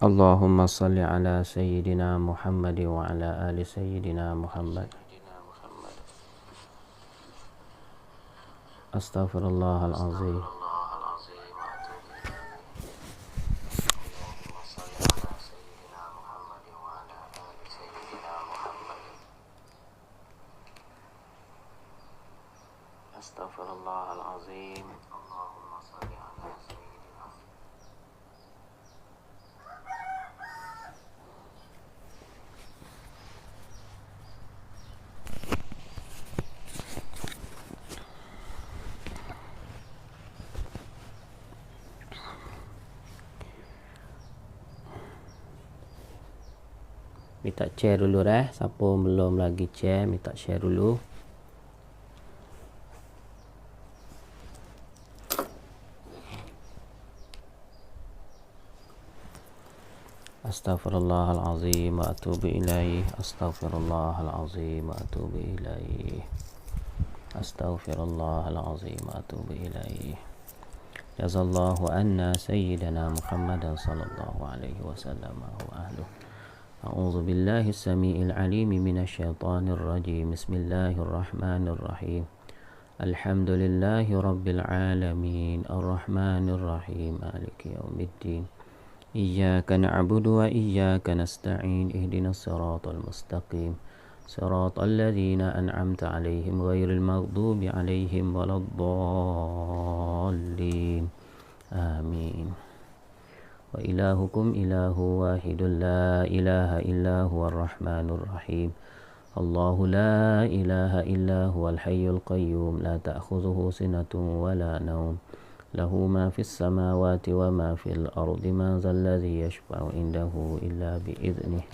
اللهم صل على سيدنا محمد وعلى آل سيدنا محمد. أستغفر الله العظيم. أستغفر الله العظيم. اللهم صل على سيدنا. Minta share dulu siapa belum lagi share, minta share dulu. Astaghfirullahalazim wa atubu ilaih. Astaghfirullahalazim wa atubu ilaih. Astaghfirullahalazim wa atubu ilaih. Jazallahu anna sayyidana Muhammadan sallallahu alaihi wasallam wa ahluh. أعوذ بالله السميع العليم من الشيطان الرجيم. بسم الله الرحمن الرحيم. الحمد لله رب العالمين الرحمن الرحيم مالك يوم الدين. إياك نعبد وإياك نستعين. اهدنا الصراط المستقيم صراط الذين أنعمت عليهم غير المغضوب عليهم ولا الضالين آمين. وإلهكم إله واحد لا إله إلا هو الرحمن الرحيم. الله لا إله إلا هو الحي القيوم لا تأخذه سنة ولا نوم له ما في السماوات وما في الأرض. من ذا الذي يشفع عنده إلا بإذنه.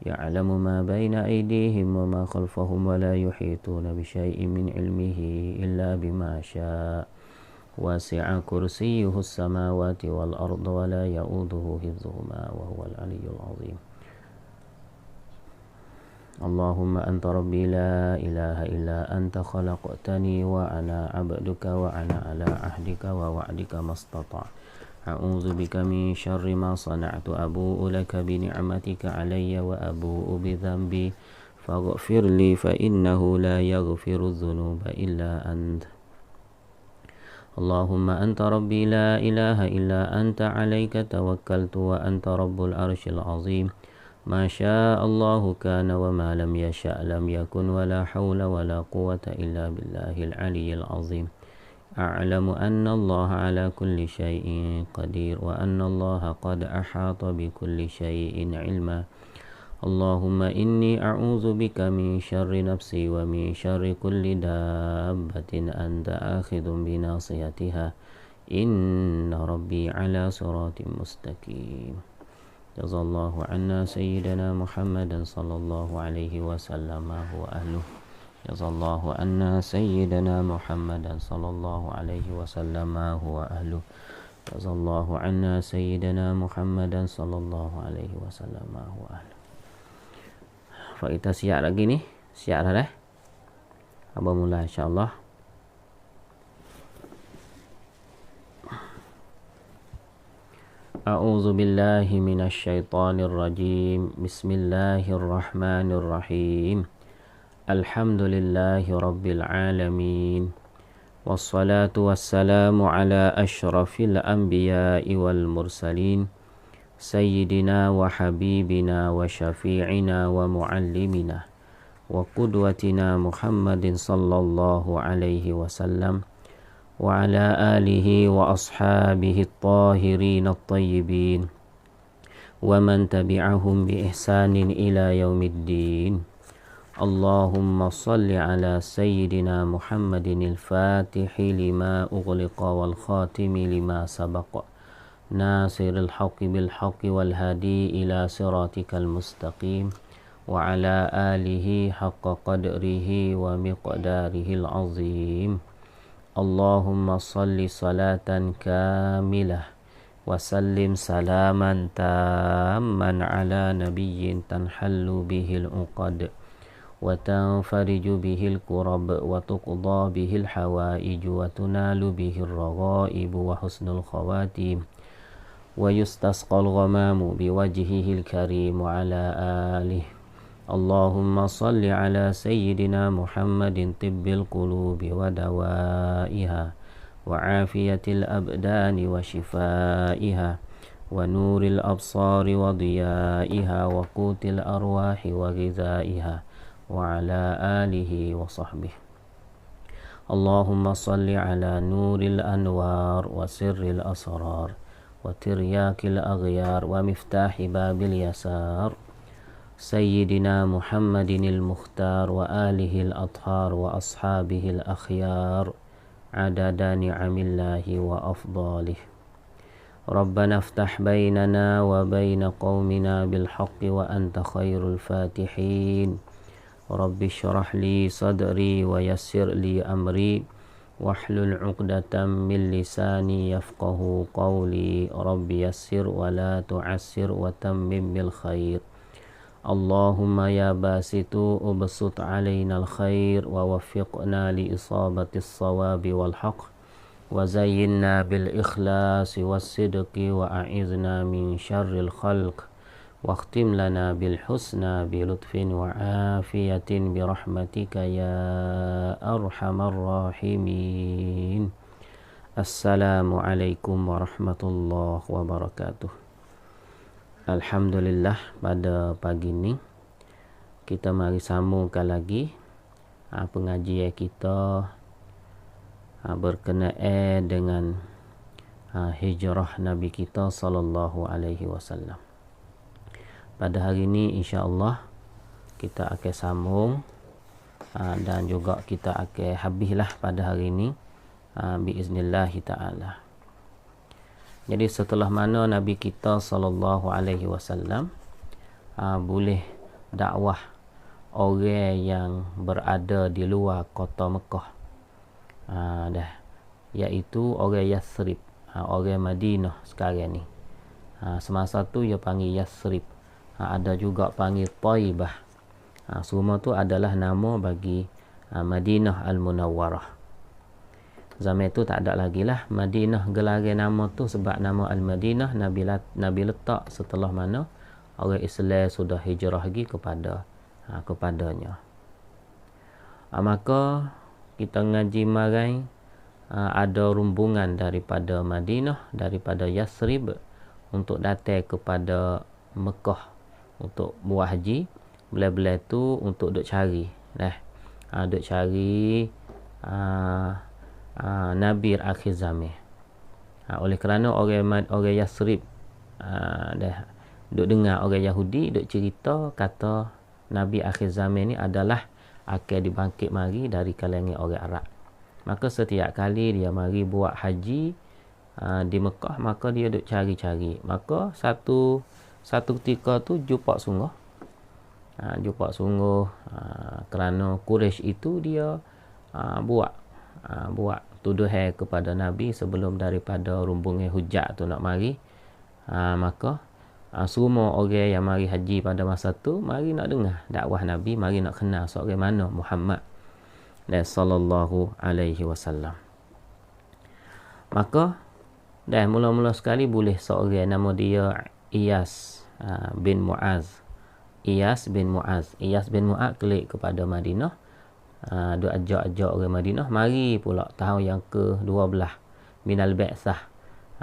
يعلم ما بين أيديهم وما خلفهم ولا يحيطون بشيء من علمه إلا بما شاء. وسع كرسيه السماوات والأرض ولا يؤوده حفظهما وهو العلي العظيم. اللهم أنت ربي لا إله إلا أنت خلقتني وأنا عبدك وأنا على عهدك ووعدك ما استطعت. أعوذ بك من شر ما صنعت. أبوء لك بنعمتك علي وأبوء بذنبي فاغفر لي فإنه لا يغفر الذنوب إلا أنت. اللهم أنت ربي لا إله إلا أنت عليك توكلت وأنت رب العرش العظيم. ما شاء الله كان وما لم يشأ لم يكن ولا حول ولا قوة إلا بالله العلي العظيم. أعلم أن الله على كل شيء قدير وأن الله قد أحاط بكل شيء علما. اللهم إني أعوذ بك من شر نفسي ومن شر كل دابة أنت آخذ بناصيتها إن ربي على صراط مستقيم. جزا الله عنا سيدنا محمد صلى الله عليه وسلم وأهله. جزا الله عنا سيدنا محمد صلى الله عليه وسلم وأهله. جزا الله عنا سيدنا محمد صلى الله عليه وسلم وأهله. Kita siap lagi ni. Siap dah. Abang mula insya-Allah. A'udzu billahi minasy syaithanir rajim. Bismillahir rahmanir rahim. Alhamdulillahi rabbil alamin. Wassalatu wassalamu ala asyrafil anbiya'i wal mursalin. سيدنا وحبيبنا وشفيعنا ومعلمنا وقدوتنا محمد صلى الله عليه وسلم وعلى آله وأصحابه الطاهرين الطيبين ومن تبعهم بإحسان إلى يوم الدين. اللهم صل على سيدنا محمد الفاتح لما أغلق والخاتم لما سبق ناصر الحق بالحق والهادي إلى صراطك المستقيم وعلى آله حق قدره ومقداره العظيم. اللهم صل صلاة كاملة وسلم سلاما تاما على نبي تنحل به العقد وتنفرج به الكرب وتقضى به الحوائج وتنال به الرغائب وحسن الخواتيم. ويستسقى الغمام بوجهه الكريم وعلى آله. اللهم صل على سيدنا محمد طب القلوب ودوائها وعافية الأبدان وشفائها ونور الأبصار وضيائها وقوت الأرواح وغذائها وعلى آله وصحبه. اللهم صل على نور الأنوار وسر الأسرار وترياك الأغيار ومفتاح باب اليسار سيدنا محمد المختار وآله الأطهار وأصحابه الأخيار عدد نعم الله وأفضاله. ربنا افتح بيننا وبين قومنا بالحق وأنت خير الفاتحين. رب اشرح لي صدري ويسر لي أمري واحلل عقدة من لساني يفقه قولي. رب يسر ولا تعسر وتمم بالخير. اللهم يا باسط ابسط علينا الخير ووفقنا لإصابة الصواب والحق وزينا بالإخلاص والصدق وأعذنا من شر الخلق واختم لنا بالحسنى بلطف وعافية برحمتك يا أرحم الراحمين. السلام عليكم ورحمة الله وبركاته. Alhamdulillah, pada pagi ni kita mari sambungkan lagi pengajian kita berkenaan dengan hijrah Nabi kita sallallahu alaihi wasallam. Pada hari ini insya-Allah kita akan sambung dan juga kita akan habislah pada hari ini biiznillah taala. Jadi setelah mana Nabi kita sallallahu alaihi wasallam boleh dakwah orang yang berada di luar kota Mekah, iaitu orang Yathrib, orang Madinah sekarang ni. Semasa tu dia panggil Yathrib, ada juga panggil Taibah. Semua tu adalah nama bagi Madinah Al-Munawwarah. Zaman itu tak ada lagi lah Madinah, gelaran nama tu sebab nama Al-Madinah Nabi letak setelah mana orang Islam sudah hijrah lagi kepadanya. Maka kita ngaji marai ada rombongan daripada Madinah, daripada Yathrib untuk datang kepada Mekah untuk buat haji. Bila-bila tu untuk duk cari duk cari Nabi akhir zaman. Oleh kerana orang Yathrib duk dengar orang Yahudi duk cerita kata Nabi akhir zaman ni adalah akan dibangkit mari dari kalangan orang Arab. Maka setiap kali dia mari buat haji di Mekah, maka dia duk cari-cari. Maka satu ketika tu jumpa sungguh kerana Quraisy itu dia buat tuduhan kepada Nabi sebelum daripada rombongan hujat tu nak mari. Maka semua orang yang mari haji pada masa tu mari nak dengar dakwah Nabi, mari nak kenal seorang mana Muhammad sallallahu alaihi wasallam. Maka dah mula-mula sekali boleh seorang nama dia Iyas bin Muaz. Iyas bin Muaz klik kepada Madinah. Dia ajak orang Madinah mari pula tahun yang ke-12 minal ba'tsah.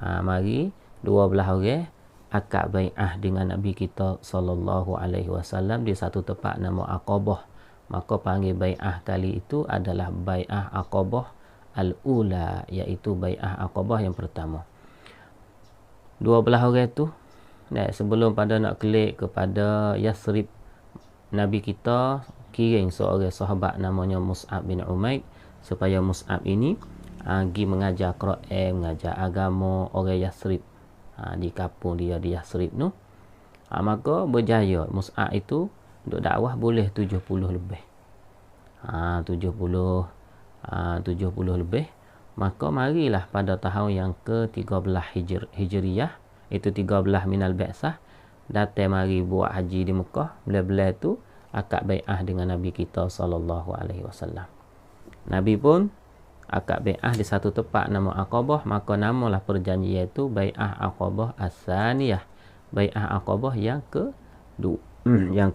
Mari 12 orang akad bai'ah dengan Nabi kita sallallahu alaihi wasallam di satu tempat nama Aqabah. Maka panggil bai'ah kali itu adalah bai'ah Aqabah al-ula, iaitu bai'ah Aqabah yang pertama. 12 orang tu sebelum pada nak klik kepada Yathrib, Nabi kita kirim seorang sahabat namanya Mus'ab bin Umair supaya Mus'ab ini pergi mengajar Quran, mengajar agama orang Yathrib di kampung dia di Yathrib tu. Maka berjaya Mus'ab itu untuk dakwah boleh 70 lebih. 70 lebih. Maka marilah pada tahun yang ke-13 Hijriyah, itu 13 minal ba'tsah, datang mari buat haji di Mekah. Bila-bila tu akad bai'ah dengan Nabi kita sallallahu alaihi wasallam. Nabi pun akad bai'ah di satu tempat nama Aqabah, maka namalah perjanjian itu Bai'ah Aqabah As-Saniyah. Bai'ah Aqabah yang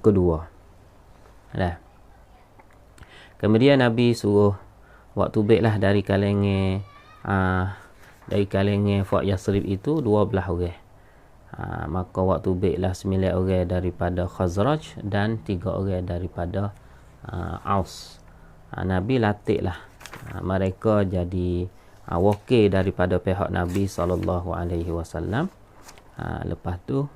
kedua. Dah. Kemudian Nabi suruh waktu baiklah dari kalangan Fort Yasrib itu 12 orang. Maka waktu baiklah 9 orang daripada Khazraj dan 3 orang daripada Aus. Nabi latihlah mereka jadi wakil daripada pihak Nabi SAW. Lepas tu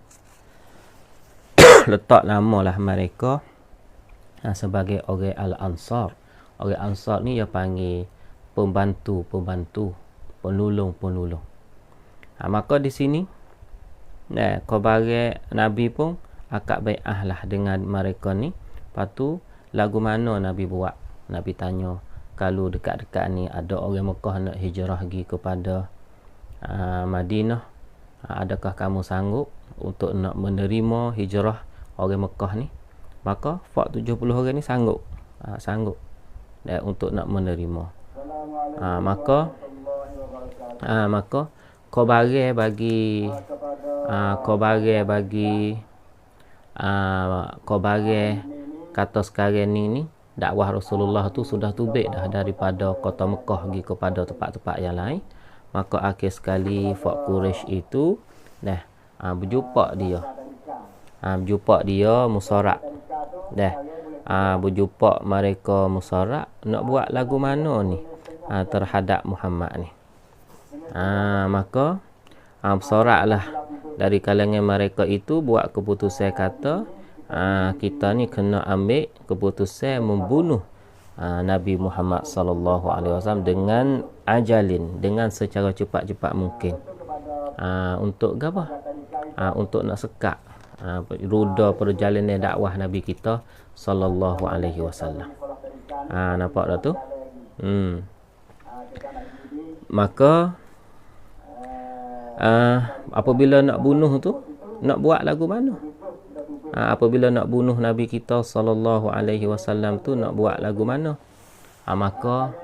letak namalah mereka sebagai orang Al-Ansar. Orang Ansar ni dia panggil pembantu, penolong. Maka di sini khabar Nabi pun akad bai'ah lah dengan mereka ni. Lepas tu lagu mana Nabi buat? Nabi tanya, kalau dekat-dekat ni ada orang Mekah nak hijrah pergi kepada Madinah, adakah kamu sanggup untuk nak menerima hijrah orang Mekah ni? Maka 70 orang ni sanggup untuk nak menerima. Maka khabar kata sekarang ni dakwah Rasulullah tu sudah tubik dah daripada kota Mekah pergi kepada tempat-tempat yang lain. Maka akhir sekali Fak Quraisy itu berjumpa dia musyarak. Berjumpa mereka musyarak nak buat lagu mana ni terhadap Muhammad ni. Maka musyaraklah dari kalangan mereka itu buat keputusan kata kita ni kena ambil keputusan membunuh Nabi Muhammad sallallahu alaihi wasallam dengan ajalin, dengan secara cepat-cepat mungkin. Untuk apa? Untuk nak sekat roda perjalanan dakwah Nabi kita sallallahu alaihi wasallam. Nampak dah tu? Maka apabila nak bunuh tu, nak buat lagu mana? Apabila nak bunuh Nabi kita sallallahu alaihi wasallam tu nak buat lagu mana? Maka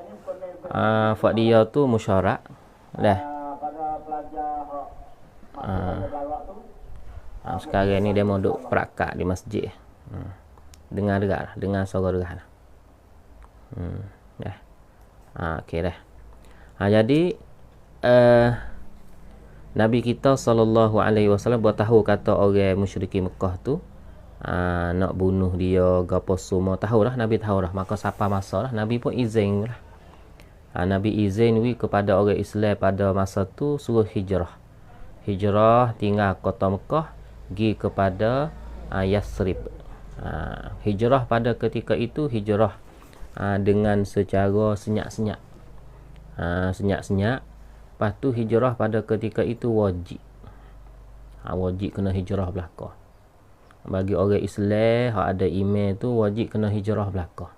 fak dia tu musyarak dah. Sekarang ni dia mau duk perakat di masjid. Dengar suara derah. Dah. Okey dah. Jadi Nabi kita sallallahu alaihi wasallam bertahu kata orang musyrikin Mekah tu nak bunuh dia gapo semua tahu dah. Nabi tahu dah. Maka siapa masa dah Nabi pun izin lah. Nabi izin kepada orang Islam pada masa tu suruh hijrah tinggal kota Mekah pergi kepada Yasrib. Hijrah pada ketika itu hijrah dengan secara senyap-senyap. Lepas tu hijrah pada ketika itu wajib. Wajib kena hijrah belaka. Bagi orang Islam yang ada iman tu wajib kena hijrah belaka.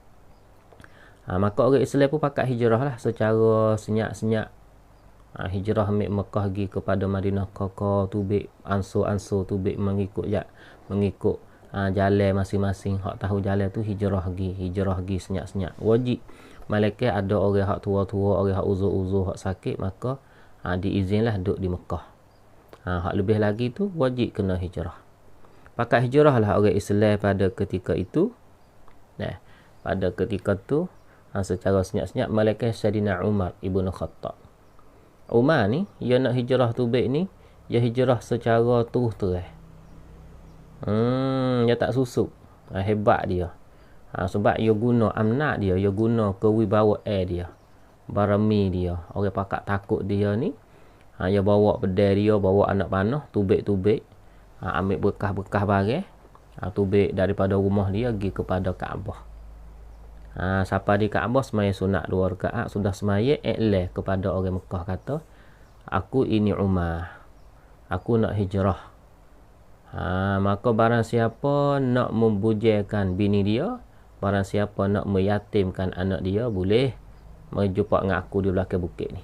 Maka orang Islam pun pakat hijrah lah secara senyap-senyap. Hijrah ambil Mekah pergi kepada Madinah Kaka tubik ansur-ansur tubik mengikut jalan masing-masing. Hak tahu jalan tu hijrah pergi senyap-senyap. Wajib. Malaikat ada orang hak tua-tua, orang hak uzur-uzur, hak sakit, maka diizinlah duduk di Mekah. Hak lebih lagi tu wajib kena hijrah. Pakat hijrah lah orang Islam pada ketika itu. Pada ketika tu secara senyap-senyap malaikat Sayyidina Umar Ibn Khattab. Umar ni dia nak hijrah tubik ni, dia hijrah secara terus-terang. Dia tak susuk. Hebat dia. Sebab dia guna amnat dia guna kewibawaan dia, barami dia. Orang pakat takut dia ni, dia bawa pedang dia, bawa anak panah, tubik-tubik, ambil berkah-berkah barang, tubik daripada rumah dia pergi kepada Kaabah. Siapa di Kaabah semaya sunat 2 rakaat, sudah semaya iklan kepada orang Mekah kata, aku ini Umar, aku nak hijrah. Maka barang siapa nak membujakan bini dia, barang siapa nak meyatimkan anak dia, boleh menjumpa dengan aku di belakang bukit ni.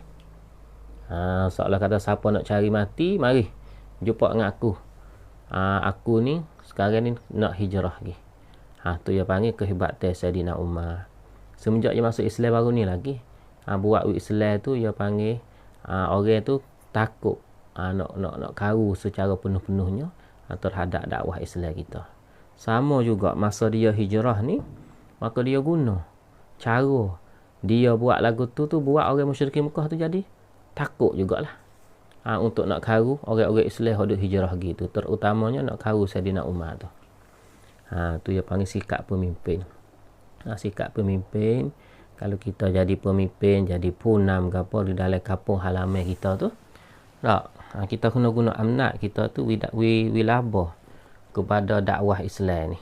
Seolah kata siapa nak cari mati, mari jumpa dengan aku. Aku ni sekarang ni nak hijrah lagi. Tu dia panggil kehebatan Sayyidina Umar. Semenjak dia masuk Islam baru ni lagi. buat Islam tu dia panggil orang tu takut nak karu secara penuh-penuhnya terhadap dakwah Islam kita. Sama juga masa dia hijrah ni, maka dia guna cara dia buat lagu tu buat orang musyrikin Mekah tu jadi takut jugalah. Untuk nak karu orang-orang Islam yang hijrah gitu, terutamanya nak karu Saidina Umar tu. Tu dia panggil sikap pemimpin. Sikap pemimpin, kalau kita jadi pemimpin, jadi punam ke apa di dalam kampung halaman kita tu, tak, kita kena guna amanat kita tu wilabah kepada dakwah Islam ni.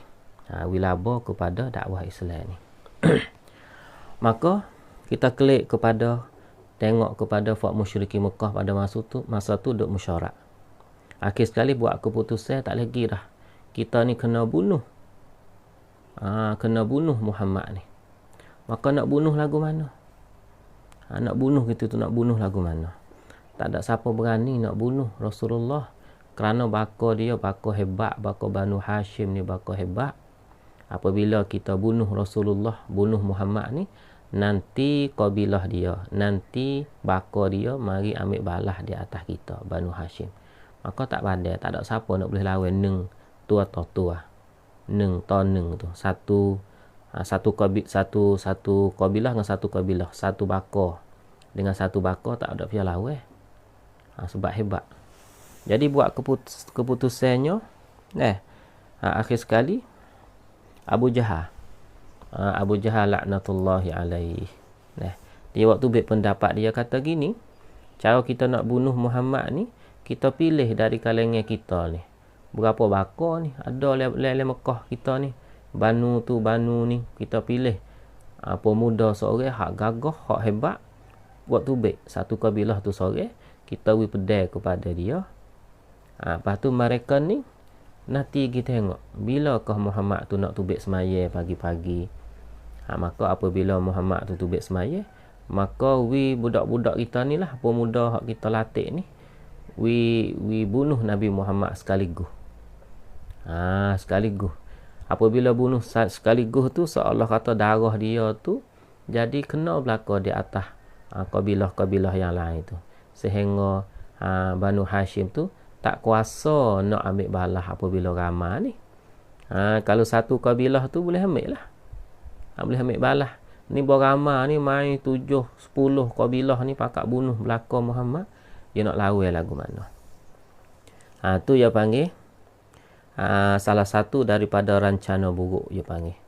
Wilabah kepada dakwah Islam ni. Maka kita klik tengok kepada fak musyrikin Mekah pada masa tu duk mesyuarat. Akhir sekali buat keputusan tak lagi dah. Kita ni kena bunuh. Kena bunuh Muhammad ni. Maka nak bunuh lagu mana? Nak bunuh gitu tu, nak bunuh lagu mana? Tak ada siapa berani nak bunuh Rasulullah. Kerana baka dia, baka hebat, baka Banu Hashim ni baka hebat. Apabila kita bunuh Rasulullah, bunuh Muhammad ni, nanti kabilah dia, nanti baka dia mari ambil balas di atas kita, Banu Hashim. Maka tak pandai, tak ada siapa nak boleh lawan neng tua atau tua. Neng tu. Satu kabilah dengan satu kabilah, satu baka dengan satu baka tak ada pihak lawan. Sebab hebat. Jadi buat keputusannya, akhir sekali Abu Jahal laknatullahi alaihi. Dia waktu beri pendapat, dia kata gini, cara kita nak bunuh Muhammad ni, kita pilih dari kalangan kita ni. Berapa baka ni ada dalam Mekah kita ni. Banu ni kita pilih pemuda seorang hak gagah, hak hebat. Waktu beri satu kabilah tu seorang, kita beri pedai kepada dia. Lepas tu mereka ni nanti kita tengok bilakah Muhammad tu nak tubik semaya pagi-pagi. Maka apabila Muhammad tu tubik semaya, maka budak-budak kita ni lah, pemuda hak kita latih ni, bunuh Nabi Muhammad sekaligus. Sekaligus. Apabila bunuh sekaligus tu, seolah kata darah dia tu jadi kena belaka di atas kabilah-kabilah yang lain tu. Sehingga Banu Hashim tu tak kuasa nak ambil balas apabila ramai ni. Kalau satu kabilah tu boleh ambil lah. Boleh ambil balas. Ni beramai ni main 7-10 kabilah ni pakat bunuh belaka Muhammad. Dia nak lawan lagu mana. Tu dia panggil salah satu daripada rencana buruk dia panggil.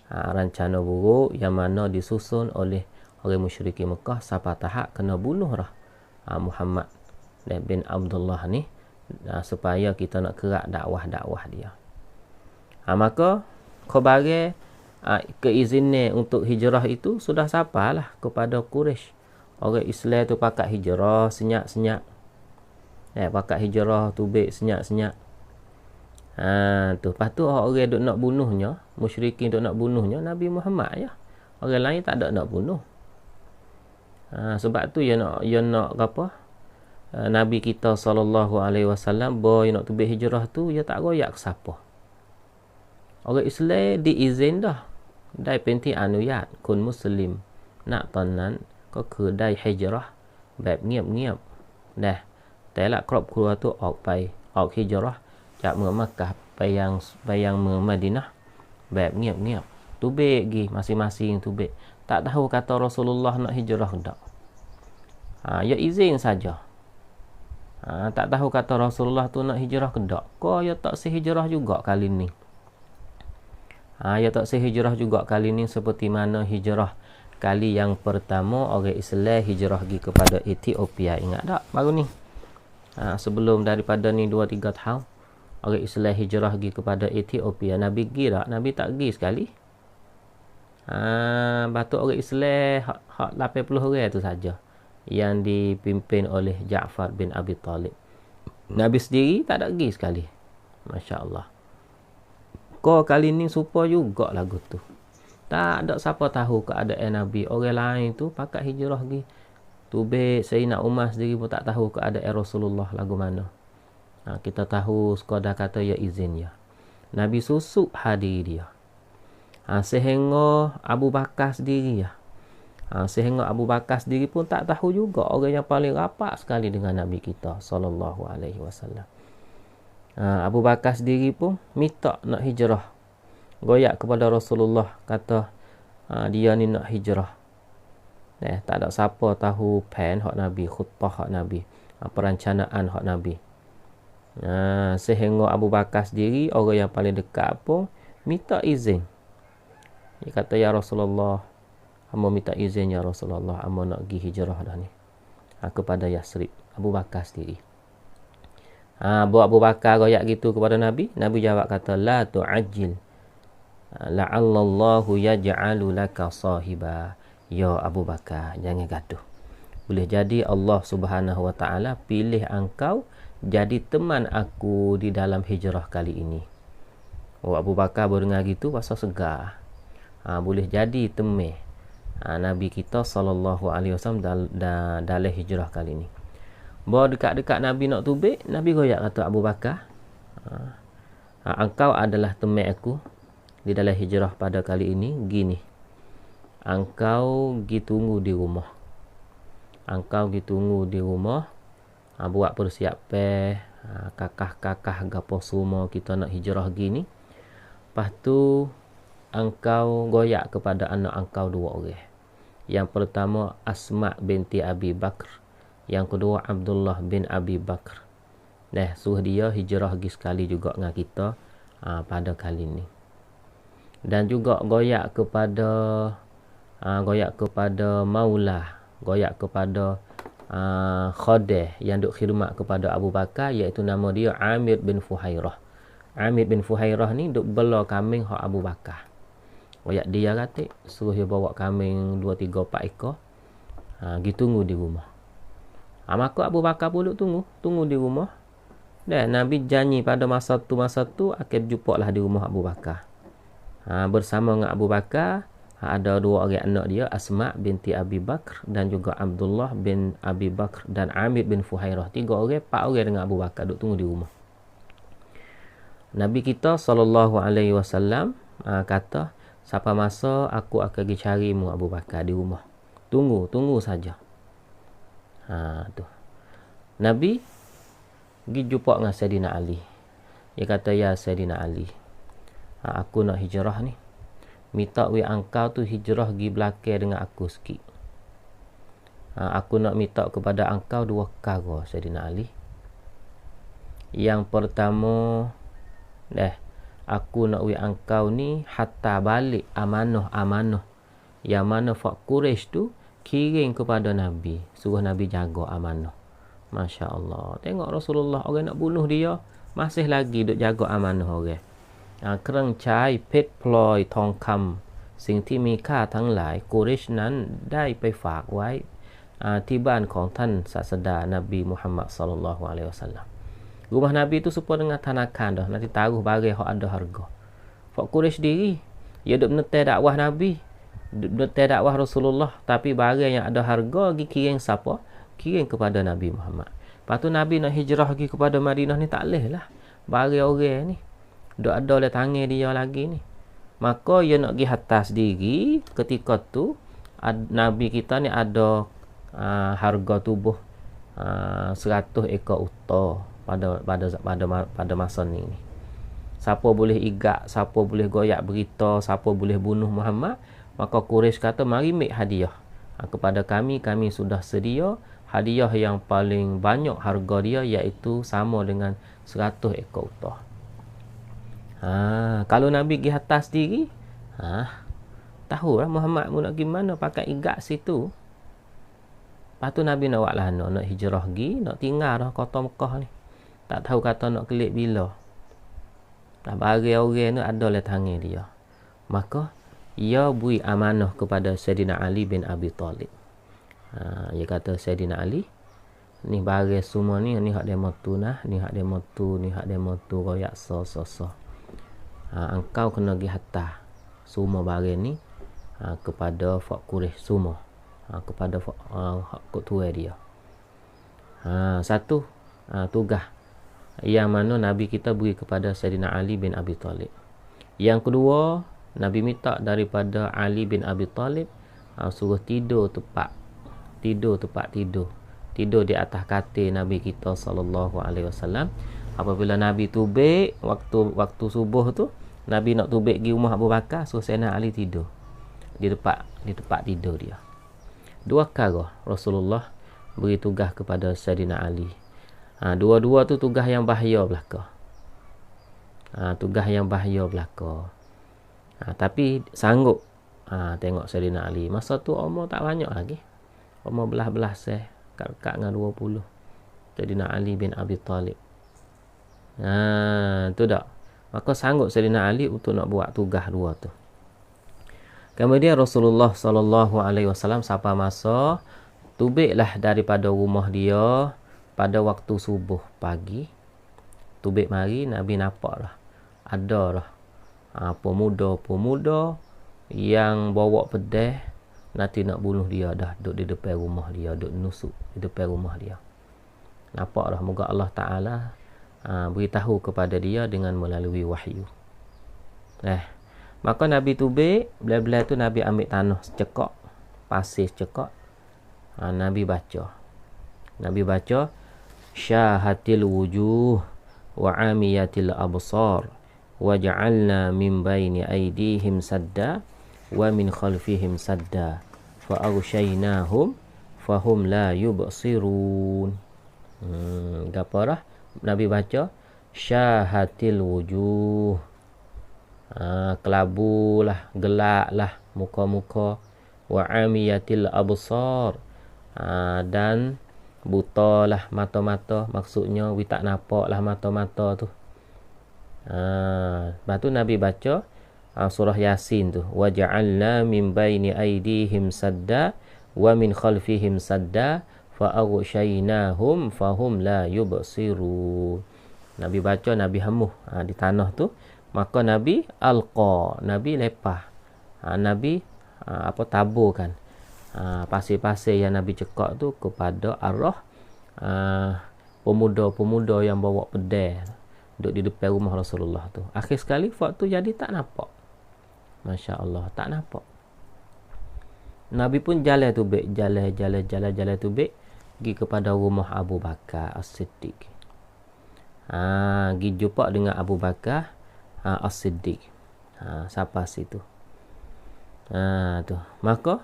Rencana buruk yang mana disusun oleh orang musyrikin Mekah sampai tahap kena bunuh Muhammad bin Abdullah ni, supaya kita nak kerak dakwah dia. Maka khabar keizinan untuk hijrah itu sudah sampailah kepada Quraisy. Orang Islam tu pakat hijrah senyap-senyap. Pakat hijrah tubik senyap-senyap. Lepas tu orang duk nak bunuhnya, musyrikin duk nak bunuhnya Nabi Muhammad ya. Orang lain tak ada nak bunuh. Sebab tu dia nak apa? Nabi kita SAW boy nak tubik hijrah tu, dia tak royak ke siapa. Orang Islam diizin dah. Dai penting anuyat kun muslim. Nak tanan cóคือได้ hijrah แบบเงียบๆนะแต่ละครอบครัวtuออก hijrah จากเมืองมักกะไปยังเมืองมะดีนะห์แบบเงียบๆ tubik gi masing-masing tubik. Tak tahu kata Rasulullah nak hijrah tak. Ya izin saja. Tak tahu kata Rasulullah tu nak hijrah ke tak. Kau ya tak sehijrah juga kali ni. Ya tak sehijrah juga kali ni, seperti mana hijrah kali yang pertama orang Islam hijrah pergi kepada Ethiopia. Ingat tak baru ni? Sebelum daripada ni 2-3 tahun orang Islam hijrah pergi kepada Ethiopia. Nabi pergi tak? Nabi tak pergi sekali. Batuk orang Islam hak 80 orang tu saja yang dipimpin oleh Ja'far bin Abi Talib. Nabi sendiri tak ada pergi sekali. Masya Allah. Kau kali ni supa juga lagu tu. Tak ada siapa tahu keadaan Nabi. Orang lain tu pakat hijrah pergi. Tubik Sayyidina Umar sendiri pun tak tahu keadaan Rasulullah lagu mana. Kita tahu sekadar kata ya izin ya. Nabi susuk hadir dia. Sehingga Abu Bakar sendiri ya. Sehingga Abu Bakar sendiri pun tak tahu juga, orang yang paling rapat sekali dengan Nabi kita sallallahu alaihi wasallam. Abu Bakar sendiri pun minta nak hijrah. Goyak kepada Rasulullah, kata dia ni nak hijrah. Tak ada siapa tahu plan hak Nabi, khutbah hak Nabi, perencanaan hak Nabi. Sehingga Abu Bakar sendiri, orang yang paling dekat pun minta izin. Dia kata, ya Rasulullah, hamba minta izin ya Rasulullah, hamba nak pergi hijrah dah ni, kepada Yasrib. Abu Bakar sendiri. Abu Bakar royak gitu kepada Nabi. Nabi jawab kata, la tu'ajjil, la'allallahu yaj'alu laka sahiba. Ya Abu Bakar, jangan gaduh. Boleh jadi Allah Subhanahu wa taala pilih engkau jadi teman aku di dalam hijrah kali ini. Abu Bakar berdengar gitu rasa segar. Boleh jadi temeh Nabi kita sallallahu alaihi wasallam dalam hijrah kali ini. Bawa dekat-dekat Nabi nak tubik, Nabi goyak kata Abu Bakar, engkau adalah teman aku di dalam hijrah pada kali ini. Gini, engkau pergi tunggu di rumah. Engkau pergi tunggu di rumah, buat persiapan, kakah-kakah gapo semua kita nak hijrah gini. Lepas tu engkau goyak kepada anak engkau 2 orang. Yang pertama Asma binti Abi Bakr, yang kedua Abdullah bin Abi Bakr. Suruh dia hijrah pergi sekali juga dengan kita pada kali ini. Dan juga goyak kepada Maula, goyak kepada Khadah yang duk khidmat kepada Abu Bakar, iaitu nama dia Amir bin Fuhairah. Amir bin Fuhairah ni duk bela kambing hak Abu Bakar. Goyak dia kata, suruh dia bawa kambing 2, 3, 4 ekor. Pergi tunggu di rumah. Maka Abu Bakar pun duk tunggu di rumah. Dan Nabi janji pada masa tu akan berjumpa lah di rumah Abu Bakar. Bersama dengan Abu Bakar ada 2 orang anak dia, Asma binti Abi Bakr dan juga Abdullah bin Abi Bakr dan Amir bin Fuhairah. 3 orang, 4 orang dengan Abu Bakar duk tunggu di rumah. Nabi kita sallallahu alaihi wasallam kata, siapa masa aku akan pergi carimu Abu Bakar di rumah. Tunggu saja. Tu. Nabi pergi jumpa dengan Sayyidina Ali. Dia kata, ya Sayyidina Ali, aku nak hijrah ni. Minta engkau tu hijrah pergi belakang dengan aku sikit. Aku nak minta kepada engkau 2 perkara, Sayyidina Ali. Yang pertama, aku nak engkau ni hatta balik amanah yang mana Fak Quraisy tu kirim kepada Nabi, suruh Nabi jaga amanah. Masya Allah, tengok Rasulullah, orang nak bunuh dia masih lagi duk jaga amanah orang. เครื่องใช้เพชรพลอยทองคำสิ่งที่มีค่าทั้งหลายกุเรชนั้นได้ไปฝากไว้ที่บ้านของท่านศาสดานบีมุฮัมมัดศ็อลลัลลอฮุอะลัยฮิวะซัลลัม. Rumah Nabi itu serupa dengan tanakan dah, nanti taruh barang yang ada harga. Fak Quraisy sendiri, dia duk menetai dakwah Nabi, duk menetai dakwah Rasulullah, tapi barang yang ada harga pergi kirim siapa? Kirim kepada Nabi Muhammad. Lepas tu Nabi nak hijrah pergi kepada Madinah ni tak boleh lah. Barang orang ni duk ada oleh tangan dia lagi ni. Maka dia nak pergi atas diri. Ketika tu Nabi kita ni ada harga tubuh 100 ekor unta pada masa ni. Siapa boleh igak, siapa boleh goyak berita, siapa boleh bunuh Muhammad, maka Quraisy kata, mari make hadiah kepada kami sudah sedia hadiah yang paling banyak harga dia, iaitu sama dengan 100 ekor unta. Kalau Nabi pergi atas diri, tahu lah Muhammad mau nak pergi mana, pakai igak situ. Lepas tu Nabi nak buat lah, nak hijrah pergi, nak tinggal dah kota Mekah ni. Tak tahu kata nak kelik bila. Dah barang-orang ni ada oleh tangan dia. Maka ia beri amanah kepada Sayyidina Ali bin Abi Talib. Dia kata, Sayyidina Ali, ni barang semua ni hak demo tu nah, ni hak demo tu, ni hak demo tu, royak so. Engkau kena pergi hantar semua barang ni kepada Fak Quraisy semua, kepada hak tua dia. Satu tugas yang mana Nabi kita beri kepada Sayyidina Ali bin Abi Talib. Yang kedua, Nabi minta daripada Ali bin Abi Talib Suruh tidur tempat tidur. Tidur di atas katil Nabi kita sallallahu alaihi wasallam. Apabila Nabi tubik waktu subuh tu, Nabi nak tubik pergi rumah Abu Bakar, suruh Sayyidina Ali tidur di tempat tidur dia. Dua kali Rasulullah beri tugas kepada Sayyidina Ali. Dua-dua tu tugas yang bahaya belaka. Tapi sanggup. Tengok Sayyidina Ali. Masa tu umur tak banyak lagi. Umur belah-belah kat dengan 20. Sayyidina Ali bin Abi Talib. Tu dak. Maka sanggup Sayyidina Ali untuk nak buat tugas dua tu. Kemudian Rasulullah sallallahu alaihi wasallam sampai masa tubiklah daripada rumah dia pada waktu subuh pagi. Tubik mari Nabi nampaklah ada lah pemuda yang bawa pedang nanti nak bunuh dia dah duduk di depan rumah dia, duduk nusuk di depan rumah dia. Nampaklah moga Allah Taala beritahu kepada dia dengan melalui wahyu. Maka Nabi tubik, bila-bila tu Nabi ambil tanah secekak, pasir secekak. Nabi baca syahatil wujuh wa amiyatil absar wa ja'alna min baini aydihim sadda wa min khalfihim sadda fa aghshaynahum fahum la yubsirun. Gaparah Nabi baca syahatil wujuh, kelabulah, gelaklah muka-muka, wa amiyatil absar, dan butalah mata-mata, maksudnya we tak nampaklah mata-mata tu. Lepas tu Nabi baca surah Yasin tu, wa ja'alna min baini aydihim sadda wa min khalfihim sadda fa aghshaynahum fahum la yubsirun. Nabi baca, Nabi hamuh di tanah tu. Maka Nabi alqa, Nabi lepah, Nabi taburkan pasir-pasir yang Nabi cekak tu kepada arah pemuda-pemuda yang bawa pedang duduk di depan rumah Rasulullah tu. Akhir sekali waktu jadi tak nampak. Masya Allah, tak nampak. Nabi pun jalan tubik, jalan tubik pergi kepada rumah Abu Bakar As-Siddiq. Pergi jumpa dengan Abu Bakar As-Siddiq. Siapa situ? Tu. Maka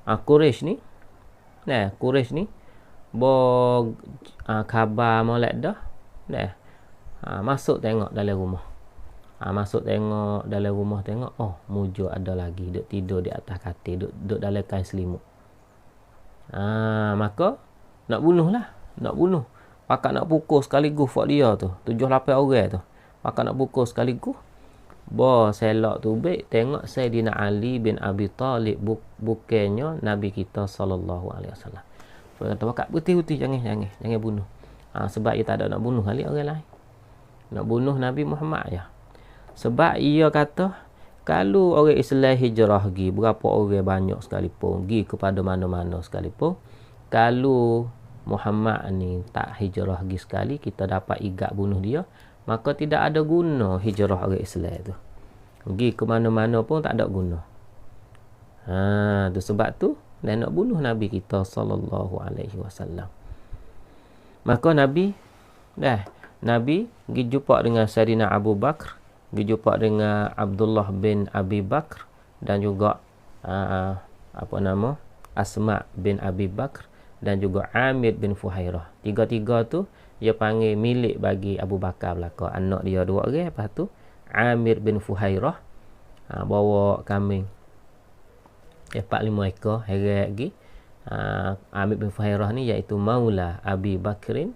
Quraisy ni khabar molek dah. Masuk tengok dalam rumah. Tengok, oh, mujur ada lagi duk tidur di atas katil, duk dalam kain selimut. Maka nak bunuh. Pakak nak pukul sekaligus fak dia tu, 7-8 orang tu. Maka nak pukul sekaligus. Selok tubik tengok Sayyidina Ali bin Abi Talib, bukannya Nabi kita sallallahu alaihi wasallam. So kata pakak putih-putih jangan bunuh. Sebab ia tak ada nak bunuh kali orang lain. Nak bunuh Nabi Muhammad ya. Sebab ia kata kalau orang Islam hijrah pergi berapa orang banyak sekalipun, pergi kepada mana-mana sekalipun, kalau Muhammad ni tak hijrah pergi sekali, kita dapat igat bunuh dia, maka tidak ada guna hijrah orang Islam tu. Pergi ke mana-mana pun tak ada guna. Tu sebab tu dia nak bunuh Nabi kita sallallahu alaihi wasallam. Maka Nabi pergi jumpa dengan Sayyidina Abu Bakar, pergi jumpa dengan Abdullah bin Abi Bakar dan juga Asma bin Abi Bakar dan juga Amir bin Fuhairah. Tiga-tiga tu dia panggil milik bagi Abu Bakar belaka. Anak dia 2 orang. Lepas tu Amir bin Fuhairah bawa kambing 4-5 ekor heret lagi. Amir bin Fuhairah ni iaitu maula Abi Bakrin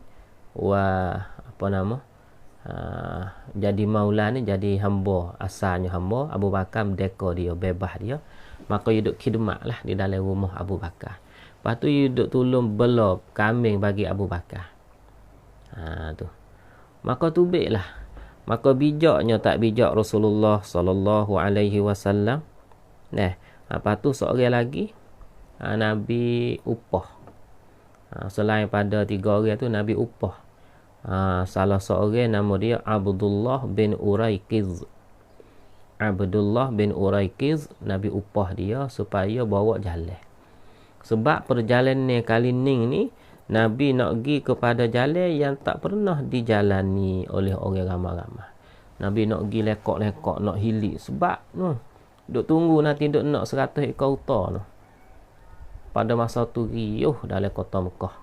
jadi maula ni jadi hamba, asalnya hamba. Abu Bakar merdeka dia, bebas dia. Maka dia duduk khidmat lah di dalam rumah Abu Bakar. Lepas tu dia duduk tolong bela kambing bagi Abu Bakar. Tu. Maka tubiklah. Maka bijaknya tak bijak Rasulullah sallallahu alaihi wasallam. Lepas tu seorang lagi Nabi upah. Selain pada 3 orang tu Nabi upah. Salah seorang nama dia Abdullah bin Uraiqiz. Abdullah bin Uraiqiz, Nabi upah dia supaya bawa jalan. Sebab perjalanan kali ni Nabi nak pergi kepada jalan yang tak pernah dijalani oleh orang ramai-ramai. Nabi nak pergi lekok-lekok, nak hilik. Sebab duk tunggu nanti duk nak 100 ekor unta tu. Pada masa tu riuh dalam kota Mekah.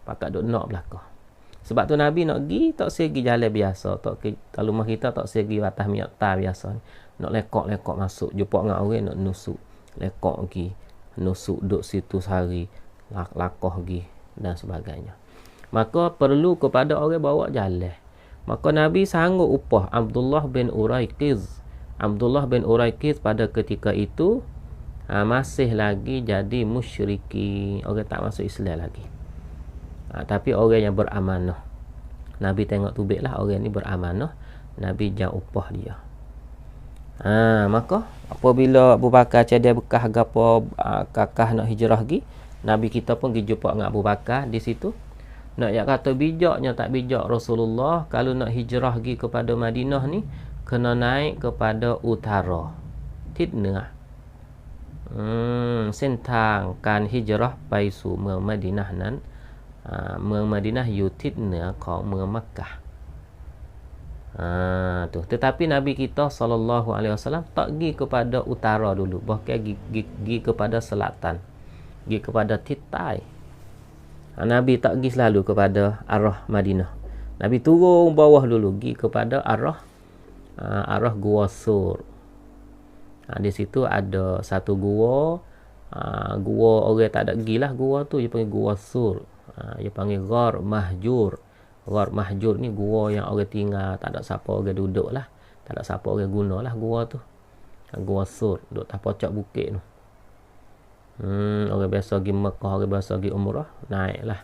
Pakat duk nak belakang. Sebab tu Nabi nak pergi tak segi jalan biasa. Kalau rumah kita tak segi atas minyak tar biasa. Nak lekok-lekok masuk. Jumpa dengan orang nak nusuk. Lekok pergi. Nusuk duduk situ sehari. Lakoh pergi. Dan sebagainya. Maka perlu kepada orang bawa jalan. Maka Nabi sanggup upah Abdullah bin Uraiqiz. Abdullah bin Uraiqiz pada ketika itu masih lagi jadi musyriki. Orang tak masuk Islam lagi. Tapi orang yang beramanah. Nabi tengok tubik lah orang ni beramanah. Nabi jangan upah dia. Maka apabila Abu Bakar dia bekah gapo kakah nak hijrah lagi, Nabi kita pun pergi jumpa dengan Abu Bakar di situ. Nak kata bijaknya tak bijak Rasulullah kalau nak hijrah lagi kepada Madinah ni kena naik kepada utara. Tidna. Sentang kan hijrah paisu Madinah nan. Madinah yutidna kau Makkah. Tetapi Nabi kita SAW tak pergi kepada utara dulu, bahkan pergi kepada selatan, pergi kepada Titai. Nabi tak pergi selalu kepada arah Madinah. Nabi turun bawah dulu, pergi kepada arah Gua Sur. Di situ ada satu gua. Gua orang tak ada pergilah gua tu, dia panggil Gua Sur. Dia panggil Ghar Mahjur. Ghar Mahjur ni gua yang orang tinggal, tak ada siapa orang duduk lah, tak ada siapa orang guna lah gua tu. Gua Sur duduk tak pocok bukit tu. Orang biasa pergi Mekah, orang biasa pergi umrah, naik lah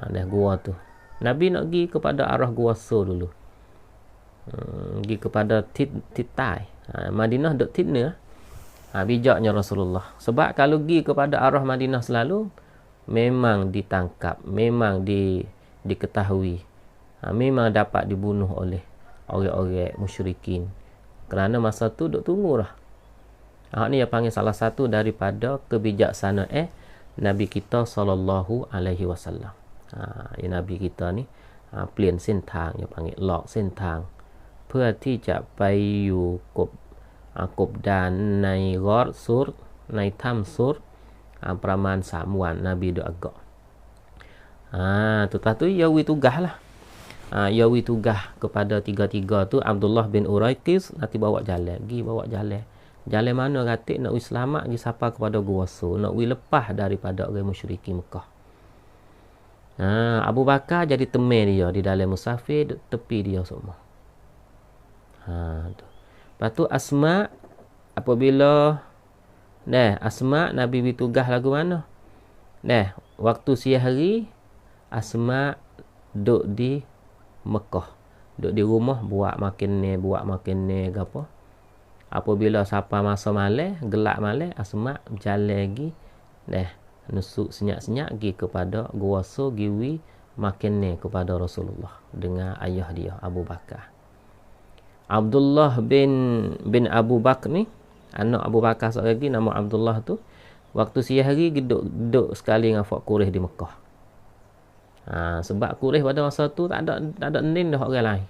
dah gua tu. Nabi nak pergi kepada arah Gua Sur dulu. Pergi kepada Titai. Madinah duk Tidna. Bijaknya Rasulullah. Sebab kalau pergi kepada arah Madinah selalu memang ditangkap, memang diketahui, memang dapat dibunuh oleh orang-orang musyrikin. Kerana masa tu duk tunggu lah. Ni yang panggil salah satu daripada kebijaksanaan Nabi kita sallallahu alaihi wasallam. Nabi kita ni เปลี่ยนเส้นทางyang panggil หลอกเส้นทางเพื่อที่จะไปอยู่กบดานในกอรซุรในถ้ำซุรประมาณ3 วัน Nabi duk agak. Tu yawi tugas lah. Yawi tugas kepada tiga-tiga tu Abdullah bin Uraiqiz nanti bawa jalan, pergi bawa jalan. Jalan mana katik nak selamat pergi sapa kepada Gua Sur, nak lepas daripada orang musyrikin Mekah. Abu Bakar jadi teman dia di dalam musafir, tepi dia semua. Tu. Lepas tu Asma apabila Asma Nabi bertugas lagu mana? Waktu siang hari Asma duduk di Mekah. Duduk di rumah buat makan ni apa. Apabila siapa masa malam, gelap malam, Asma jalan lagi. Nusuk senyak-senyak pergi kepada Gua Sur, giwi makan ni kepada Rasulullah dengan ayah dia Abu Bakar. Abdullah bin Abu Bakar ni, anak Abu Bakar seorang lagi nama Abdullah tu, waktu siang hari duduk sekali dengan Fak Quraisy di Mekah. Sebab Quraisy pada masa tu tak ada nin dah orang lain.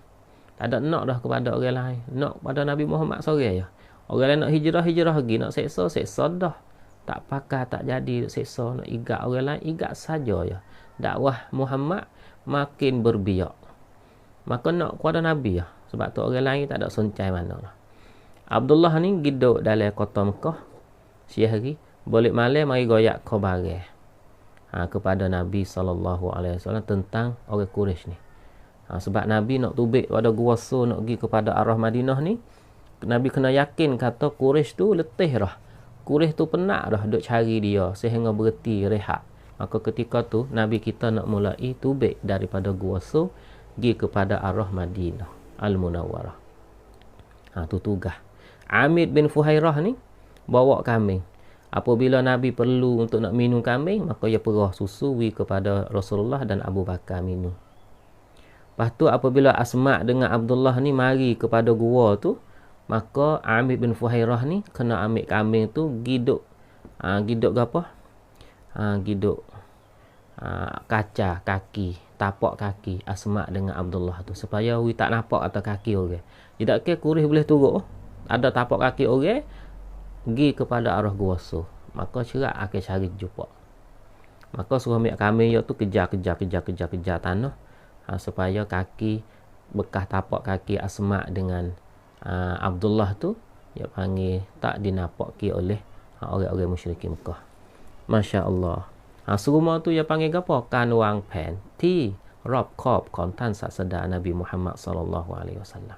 Tak ada nak dah kepada orang lain. Nak pada Nabi Muhammad seorang ya. Orang lain nak hijrah lagi, nak seksa dah. Tak pakai, tak jadi seksa, nak igat orang lain, igat saja ya. Dakwah Muhammad makin berbiak. Maka nak kepada Nabi ya. Sebab tu orang lain tak ada soncai mana lah. Abdullah ni duduk dalam kota Mekah siang hari, balik malam mari goyak khabar kepada Nabi SAW tentang orang Quraisy ni. Sebab Nabi nak tubik pada Gua Sur, nak pergi kepada arah Madinah ni, Nabi kena yakin kata Quraisy tu letih dah. Quraisy tu penat dah duk cari dia sehingga berhenti rehat. Maka ketika tu Nabi kita nak mulai tubik daripada Gua Sur pergi kepada arah Madinah Al-Munawwarah. Tu tugas. Amir bin Fuhairah ni bawa kambing. Apabila Nabi perlu untuk nak minum kambing, maka ia perah susu kepada Rasulullah dan Abu Bakar minum. Lepas tu apabila Asma dengan Abdullah ni mari kepada gua tu, Maka Amir bin Fuhairah ni kena ambil kambing tu giduk. Giduk apa? Giduk kaca kaki, tapak kaki Asma dengan Abdullah tu supaya we tak nampak atas kaki orang. Tidak ke kurih boleh turun. Ada tapak kaki orang pergi kepada arah Gua So. Maka cerak akan cari jumpa. Maka suruh ambil kambing tu kejar tanah supaya kaki bekas tapak kaki Asma dengan Abdullah tu dia panggil tak dinapaki oleh orang-orang musyrikin Mekah. Masya Allah. Serumah tu dia panggil apa? Kan wang pen ti rob kop kontan saksada Nabi Muhammad sallallahu alaihi wasallam.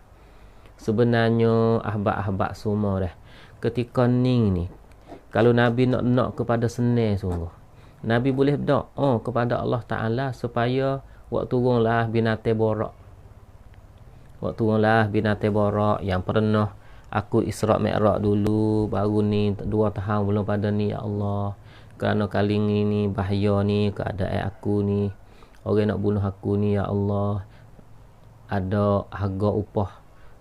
Sebenarnya ahbab-ahbab semua dah ketika ni kalau Nabi nak kepada senang sungguh. Nabi boleh berdoa kepada Allah Ta'ala supaya waktu turunlah binatang borak. Waktu turunlah binatang borak yang pernah aku Isra' Mi'raj dulu, baru ni 2 tahun belum pada ni, ya Allah. Kerana kali ni bahaya ni keadaan aku ni. Orang nak bunuh aku ni, ya Allah. Ada harga upah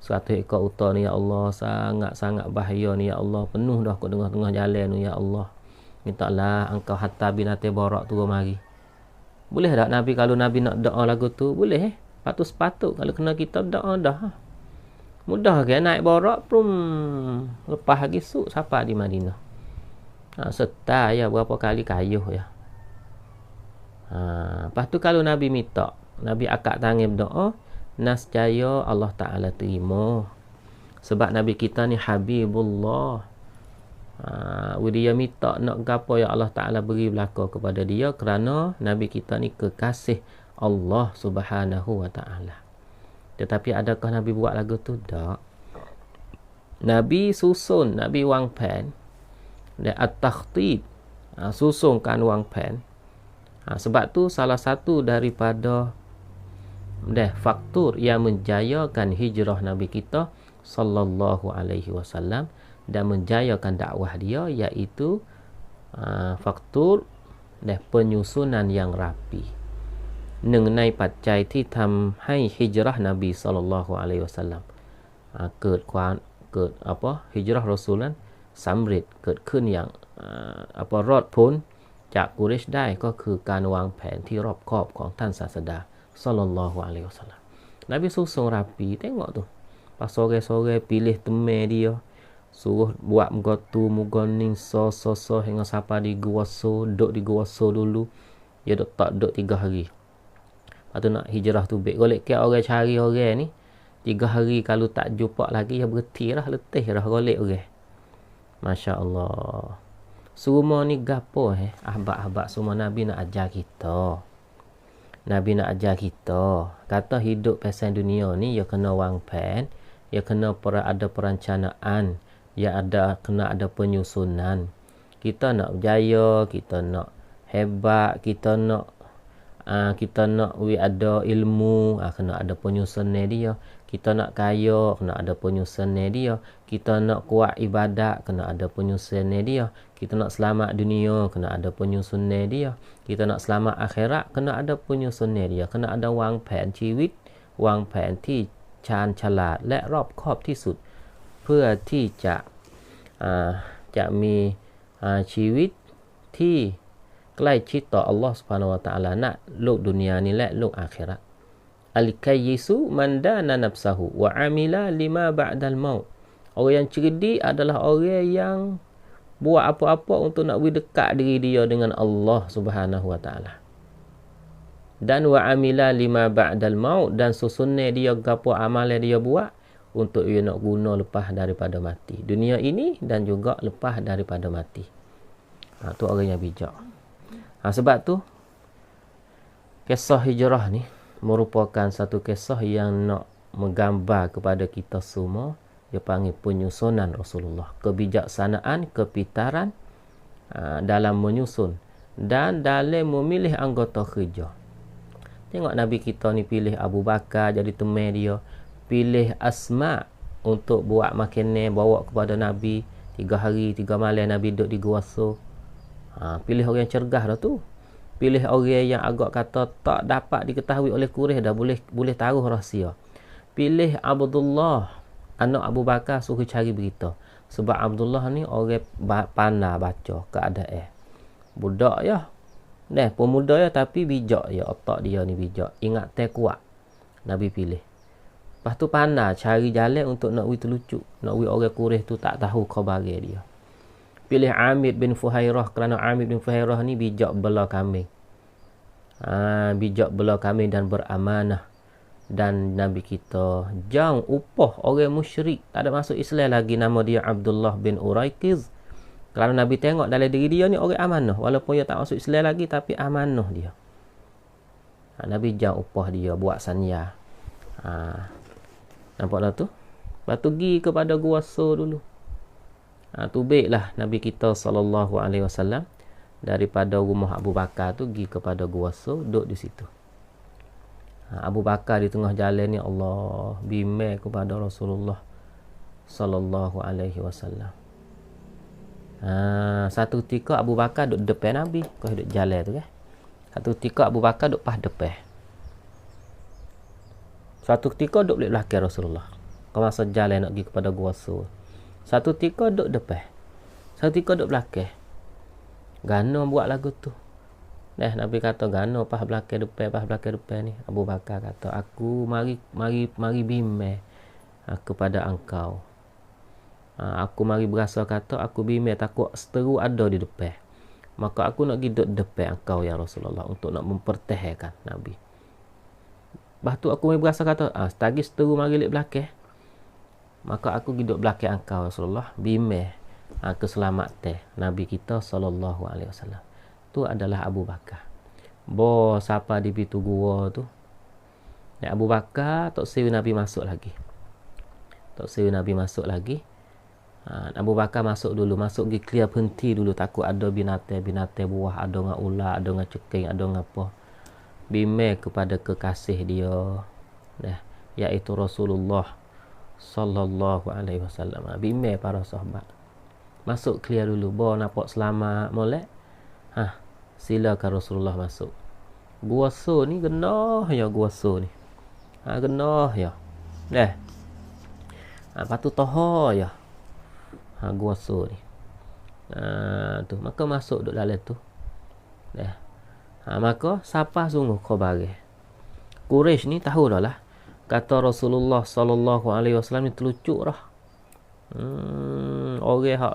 100 ekor unta ni, ya Allah. Sangat-sangat bahaya ni, ya Allah. Penuh dah aku tengah-tengah jalan ni, ya Allah. Mintalah engkau hantar binatang borak turun mari. Boleh tak Nabi kalau Nabi nak doa lagu tu? Boleh. Patut-patut kalau kena kita doa dah. Mudah ke naik borak pun lepas lagi suk siapa di Madinah. Serta ya berapa kali kayuh ya. Lepas tu kalau Nabi minta, Nabi akak tangan berdoa, nascaya Allah Ta'ala terima. Sebab Nabi kita ni Habibullah. Dia minta nak gapo ya Allah Ta'ala beri belaka kepada dia kerana Nabi kita ni kekasih Allah Subhanahu wa Ta'ala. Tetapi adakah Nabi buat lagu tu? Tak. Nabi susun, Nabi wang pen dan at-takhtib, susunkan wang pen. Sebab tu salah satu daripada faktor yang menjayakan hijrah Nabi kita sallallahu alaihi wasallam dan menjayakan dakwah dia iaitu faktor penyusunan yang rapi. หนึ่งในปัจจัยที่ทำให้ฮิจเราะห์นบีศ็อลลัลลอฮุอะลัยฮิวะซัลลัมเกิดฮิจเราะห์รอซูลนั้นสำเร็จเกิดขึ้นอย่างรอดพ้นจากกุเรชได้ก็คือการวางแผนที่รอบคอบของท่านศาสดาศ็อลลัลลอฮุอะลัยฮิวะซัลลัม Nabi susun rapi. Tengok tu pas sore-sore pilih teman dia, suruh buat mugotu mugoning so hingga sampai di Gua So, duduk di Gua So dulu. Dia duduk 3 hari. Lepas tu nak hijrah tu baik. Golek ke orang cari orang ni 3 hari kalau tak jumpa lagi dia berhenti lah, letih dah golek orang. Masya Allah. Semua ni gapo ahbab-ahbab semua Nabi nak ajar kita. Nabi nak ajar kita. Kata hidup pasal dunia ni ya kena wang pen, ya kena ada perencanaan, ya kena ada penyusunan. Kita nak berjaya, kita nak hebat, kita nak ada ilmu, kena ada penyusunan dia. Kita nak kaya, kena ada penyusunan dia. Kita nak kuat ibadat, kena ada penyusunan dia. Kita nak selamat dunia, kena ada penyusunan dia. Kita nak selamat akhirat, kena ada penyusunan dia. Kena ada wang pen ชีวิต วางแผนที่ชาญฉลาดและรอบคอบที่สุดเพื่อที่จะมีชีวิตที่ใกล้ชิดต่ออัลลอฮฺ سبحانه และ تعالى ณ โลกดุนยานี้และโลกอาคิเราะห์ Al-kayyisu man dana nafsahu wa amila lima ba'dal maut. Orang yang cerdik adalah orang yang buat apa-apa untuk nak dekat diri dia dengan Allah Subhanahu wa taala. Dan wa amila lima ba'dal maut, dan susunnya dia gapo amalan dia buat untuk dia nak guna lepas daripada mati. Dunia ini dan juga lepas daripada mati. Tu orang yang bijak. Sebab tu kisah hijrah ni merupakan satu kisah yang nak menggambar kepada kita semua. Dia panggil penyusunan Rasulullah, kebijaksanaan, kepintaran dalam menyusun dan dalam memilih anggota kerja. Tengok Nabi kita ni pilih Abu Bakar jadi teman dia, pilih Asma untuk buat makanan bawa kepada Nabi 3 hari 3 malam Nabi duduk di Gua So. Pilih orang yang cergas dah tu. Pilih orang yang agak kata tak dapat diketahui oleh Quraisy dah boleh taruh rahsia. Pilih Abdullah anak Abu Bakar suruh cari berita. Sebab Abdullah ni orang pandai baca keadaan. Budak ya. Pemuda ya tapi bijak ya. Otak dia ni bijak. Ingat kuat. Nabi pilih. Lepas tu pandai cari jalan untuk nak terlucu. Nak orang Quraisy tu tak tahu khabar dia. Pilih Amir bin Fuhairah kerana Amir bin Fuhairah ni bijak bela kambing. Bijak bela kambing dan beramanah. Dan Nabi kita jangan upah orang musyrik, tak ada masuk Islam lagi, nama dia Abdullah bin Uraiqiz. Kerana Nabi tengok dalam diri dia ni orang amanah, walaupun dia tak masuk Islam lagi tapi amanah dia. Nabi jangan upah dia buat sanya. Nampak dah tu? Lepas tu pergi kepada Gua Sur dulu. Tu baiklah Nabi kita SAW daripada rumah Abu Bakar tu pergi kepada Gua Sur, duduk di situ. Abu Bakar di tengah jalan ni Allah bimbang kepada Rasulullah sallallahu alaihi wasallam. Satu ketika Abu Bakar duduk depan Nabi, kau duduk jalan tu kan. Satu ketika Abu Bakar duduk pas depan. Satu ketika duduk belakang Rasulullah. Kau masa jalan nak pergi kepada Gua Sur. Satu ketika duduk depan. Satu ketika duduk belakang. Gana buat lagu tu. Nabi kata gana pas belakang depan ni. Abu Bakar kata aku mari bimbang kepada engkau. Aku mari berasa kata aku bimbang takut seteru ada di depan. Maka aku nak pergi duduk depan engkau ya Rasulullah untuk nak mempertahankan Nabi. Lepas tu aku mari berasa kata setagi seteru mari lek belakang. Maka aku pergi duduk belakang engkau Rasulullah bimbang keselamatan Nabi kita sallallahu alaihi wasallam. Tu adalah Abu Bakar. Siapa di pintu gua tu? Abu Bakar tak sewi Nabi masuk lagi. Abu Bakar masuk dulu, masuk pergi clear berhenti dulu, takut ada binatang buah, ada dengan ular, ada dengan ceking, ada dengan apa. Bimbang kepada kekasih dia. Iaitu Rasulullah sallallahu alaihi wasallam. Bimbang para sahabat. Masuk clear dulu, nampak selamat molek. Silakan Rasulullah masuk. Gua Sur ni genah ya Gua Sur ni. Genah ya. Lepas tu tohor ya. Gua Sur ni. Tu maka masuk duduk dalam tu. Maka siapa sungguh khabar. Quraisy ni tahu dah lah. Kata Rasulullah sallallahu alaihi wasallam ni terlucuk dah. Orang hak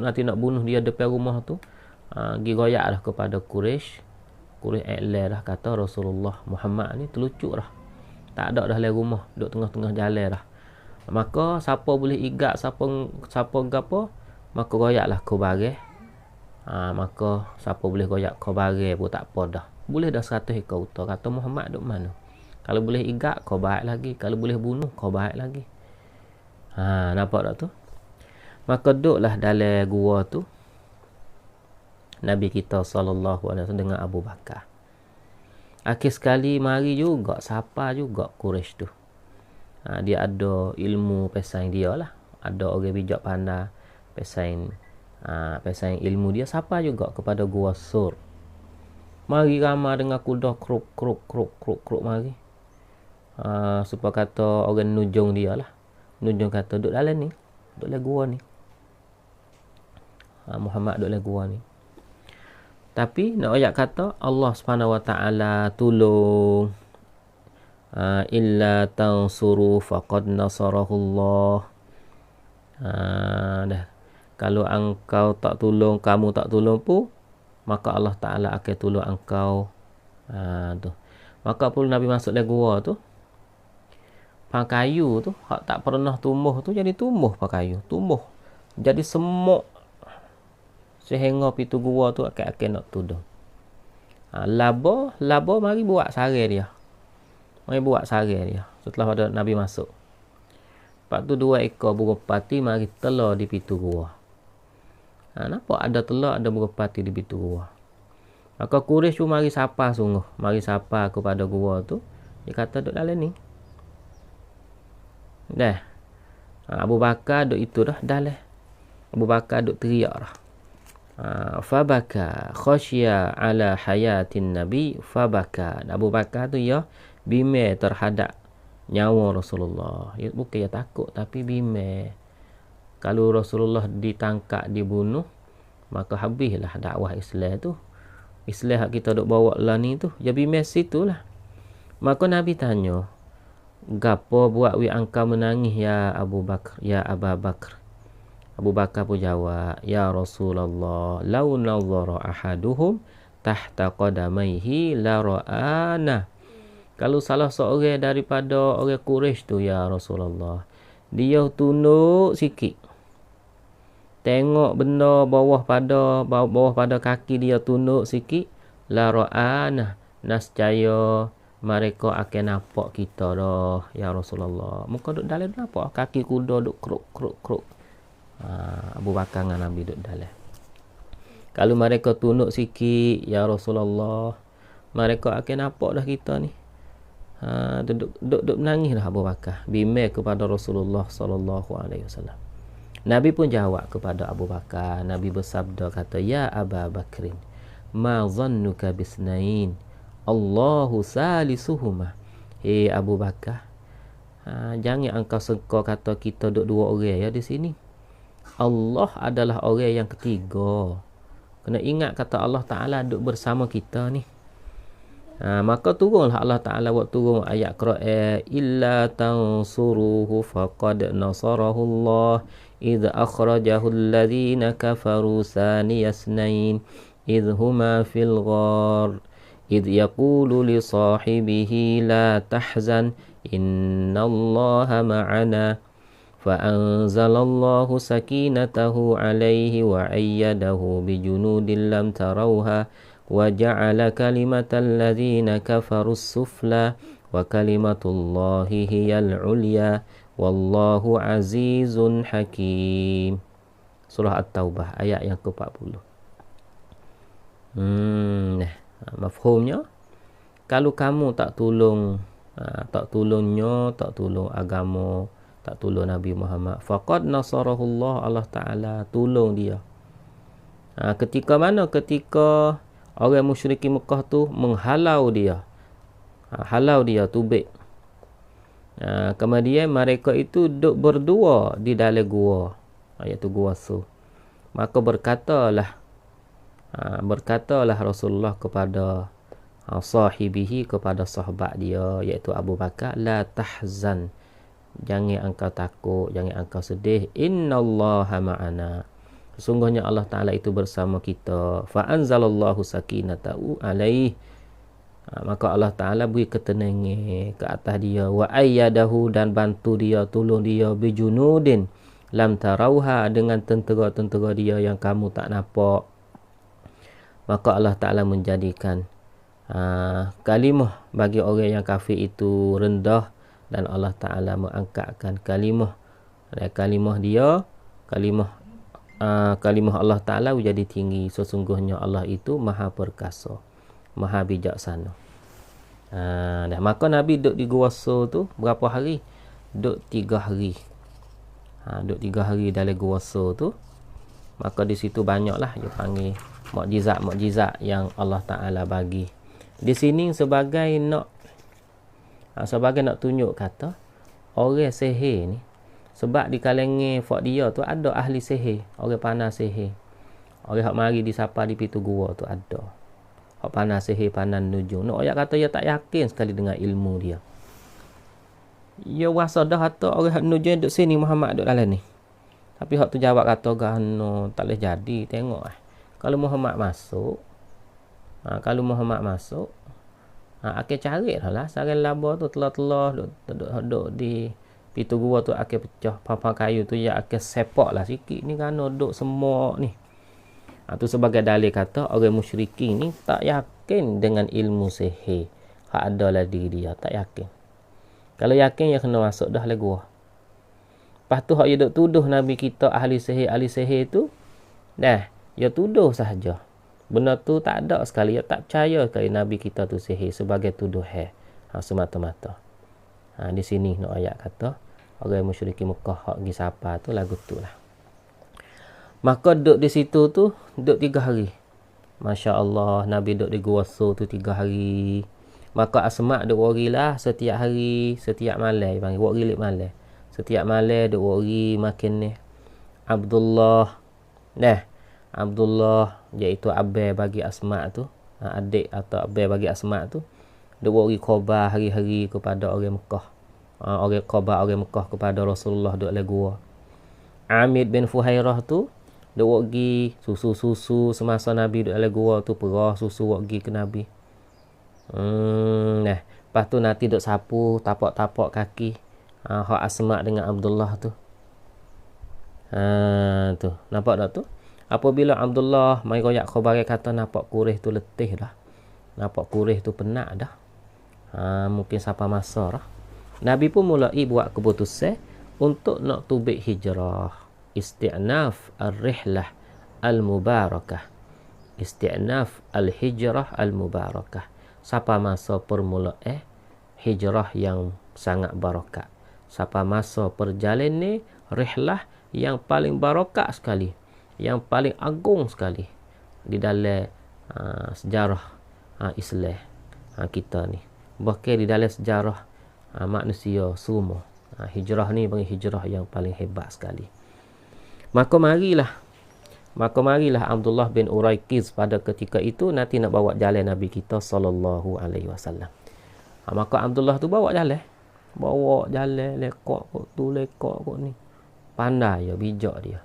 nanti nak bunuh dia depan rumah tu. Pergi goyak dah kepada Quraisy iklan dah kata Rasulullah Muhammad ni terlucuk dah. Tak ada dah dalam rumah, duduk tengah-tengah jalan dah. Maka siapa boleh igat, siapa gapo, maka goyaklah khabar. Maka siapa boleh goyak khabar pun tak apa dah. Boleh dah 100 ekor unta, kata Muhammad duk mana. Kalau boleh igat kau baik lagi, kalau boleh bunuh kau baik lagi. Nampak tak tu? Maka duduklah dalam gua tu Nabi kita sallallahu alaihi wasallam dengan Abu Bakar. Akhir sekali mari juga siapa juga Quraisy tu. Dia ada ilmu pesaing dia lah. Ada orang bijak pandai pesaing ilmu dia siapa juga kepada Gua Sur. Mari ramai dengan kuda kruk mari. Supaya kata orang nujung dia lah. Nujung kata duduk dalam ni, duduk dalam gua ni. Muhammad duduk dalam gua ni. Tapi nak ayat kata Allah Subhanahu wa taala tolong illa tansuru faqad nasarahullah. Kalau engkau tak tolong, kamu tak tolong pun, maka Allah Taala akan tolong engkau. Tu. Maka perlu Nabi masuk dalam gua tu. Pang kayu tu hak tak pernah tumbuh tu jadi tumbuh pang kayu, tumbuh. Jadi semut. Sehingga pintu gua tu akan nak tuduh. Laba mari buat sarang dia. Setelah pada Nabi masuk. Lepas tu 2 ekor burung pati mari telur di pintu gua. Nampak ada telur, ada burung pati di pintu gua. Maka Quraisy tu mari sapa sungguh. Mari sapa kepada gua tu. Dia kata duduk dalam ni. Abu Bakar duduk itu dah dalam. Abu Bakar duduk teriak dah. Fabaka khasya ala hayatin nabi fabaka. Abu Bakar tu ya bimbang terhadap nyawa Rasulullah. Bukan dia takut, tapi bimbang. Kalau Rasulullah ditangkap, dibunuh, maka habislah dakwah Islam tu. Islam kita duk bawa lah ni tu, jadi bimbang situ lah. Maka Nabi tanya, gapo buat wi angka menangis ya Abu Bakar, ya Abu Bakar. Abu Bakar pun jawab, ya Rasulullah, law nazara ahaduhum tahta qadamaihi la ra'ana. Kalau salah seorang daripada orang Quraisy tu ya Rasulullah, dia tunduk sikit, tengok benda bawah pada kaki dia tunduk sikit, la ra'ana, nascaya mereka akan nampak kita dah ya Rasulullah. Muka duk dalam nampak kaki kuda duk kruk. Abu Bakar dengan Nabi duk dalam. Kalau mereka tunduk sikit ya Rasulullah, mereka akan nampak dah kita ni. Duk menangis dah Abu Bakar, bimbang kepada Rasulullah sallallahu alaihi wasallam. Nabi pun jawab kepada Abu Bakar. Nabi bersabda kata, ya Abu Bakrin, ma zannuka bisnain, Allahu salisuhuma. Hei Abu Bakar, jangan engkau sangka kata kita duk dua orang ya di sini. Allah adalah orang yang ketiga. Kena ingat kata Allah Ta'ala duk bersama kita ni. Maka turunlah Allah Ta'ala buat turun ayat Quran, illa tansuruhu faqad nasarahu Allah idh akhrajahu alladhina kafaru saniyasnain idh huma fil ghar إذ يقول لصاحبه لا تحزن إن الله معنا فأنزل الله سكينته عليه وأيده بجنود لم تروها وجعل كلمة الذين كفروا السفلى وكلمة الله هي العليا والله عزيز حكيم. Surah At-Taubah ayat yang ke-40. Mafhumnya, kalau kamu tak tolong agama, tak tolong Nabi Muhammad, faqad nasarahullah, Allah Ta'ala tolong dia. Ketika mana? Ketika orang musyrikin Mekah tu menghalau dia, tubik. Kemudian mereka itu duduk berdua di dalam gua, iaitu gua Sur. Maka berkatalah Rasulullah kepada sahibihi, kepada sahabat dia iaitu Abu Bakar, la tahzan, jangan engkau takut, jangan engkau sedih, innallaha ma'ana, sesungguhnya Allah Ta'ala itu bersama kita. Fa anzalallahu sakinatahu alaihi, maka Allah Ta'ala beri ketenangan ke atas dia, wa ayyadahu, dan bantu dia, tolong dia, bijunudin lam tarauha, dengan tentera-tentera dia yang kamu tak nampak. Maka Allah Ta'ala menjadikan kalimah bagi orang yang kafir itu rendah, dan Allah Ta'ala mengangkatkan kalimah Allah Ta'ala menjadi tinggi. Sesungguhnya Allah itu maha perkasa, maha bijaksana. Maka Nabi duduk di Gua Sur tu berapa hari? Duduk 3 hari. Duduk 3 hari dalam Gua Sur tu. Maka di situ banyaklah dia panggil mukjizat yang Allah Ta'ala bagi. Di sini sebagai nak tunjuk kata orang sihir ni, sebab di kalangan fak dia tu ada ahli sihir, orang pandai sihir. Orang hak mari disapa di pintu gua tu ada. Hak pandai sihir, pandai nujum. Nak ayat kata dia tak yakin sekali dengan ilmu dia. Dia rasa dah kata orang hak nujum duduk sini, Muhammad duduk dalam ni. Tapi hak tu jawab kata gano tak boleh jadi, tengok Kalau Muhammad masuk, akan cari lah sarang laba tu telah duduk di pintu gua tu, akan pecah papan kayu tu, ya akan sepak lah sikit ni kerana duduk semak ni. Tu sebagai dalil kata orang musyrikin ni tak yakin dengan ilmu sihir hak ada lah diri dia, tak yakin. Kalau yakin, dia kena masuk dah lah gua. Lepas tu hak dia duk tuduh Nabi kita ahli sihir tu, dah dia tuduh sahaja. Benda tu tak ada sekali. Dia tak percaya sekali Nabi kita tu sihir sebagai tuduhan semata-mata. Di sini nak ayat kata orang musyrikin Mekah hak pergi sapa tu lagu tu lah. Maka duduk di situ tu duduk 3 hari. Masya Allah, Nabi duduk di Gua Sur tu 3 hari. Maka Asma duk worry lah setiap hari, setiap malam panggil worry lik malam. Setiap malam duk worry makin ni. Abdullah. Abdullah iaitu abang bagi Asma tu, adik atau abang bagi Asma tu, duk worry khabar hari-hari kepada orang Mekah. Orang khabar orang Mekah kepada Rasulullah duk dalam gua. Amir bin Fuhairah tu duk worry susu-susu semasa Nabi duk dalam gua tu, perah susu worry ke Nabi. Lepas tu nanti duk sapu tapak-tapak kaki hak Asma dengan Abdullah tu. Tu nampak tak tu? Apabila Abdullah mai royak khabar kata nampak kurih tu letih dah. Nampak kurih tu penat dah. Mungkin sampai masa dah. Nabi pun mulai buat keputusan untuk nak tubik hijrah. Isti'naf ar-rihlah al-mubarakah. Isti'naf al-hijrah al-mubarakah. Sampai masa permulaan hijrah yang sangat barakat. Sampai masa perjalanan rihlah yang paling barakat sekali, yang paling agung sekali di dalam sejarah Islam kita ni. Bahkan di dalam sejarah manusia semua. Hijrah ni bagi hijrah yang paling hebat sekali. Maka marilah Abdullah bin Uraiqiz pada ketika itu nanti nak bawa jalan Nabi kita sallallahu alaihi wasallam. Maka Abdullah tu bawa jalan lekok kok tu, lekok kok ni. Pandai ya, bijak dia.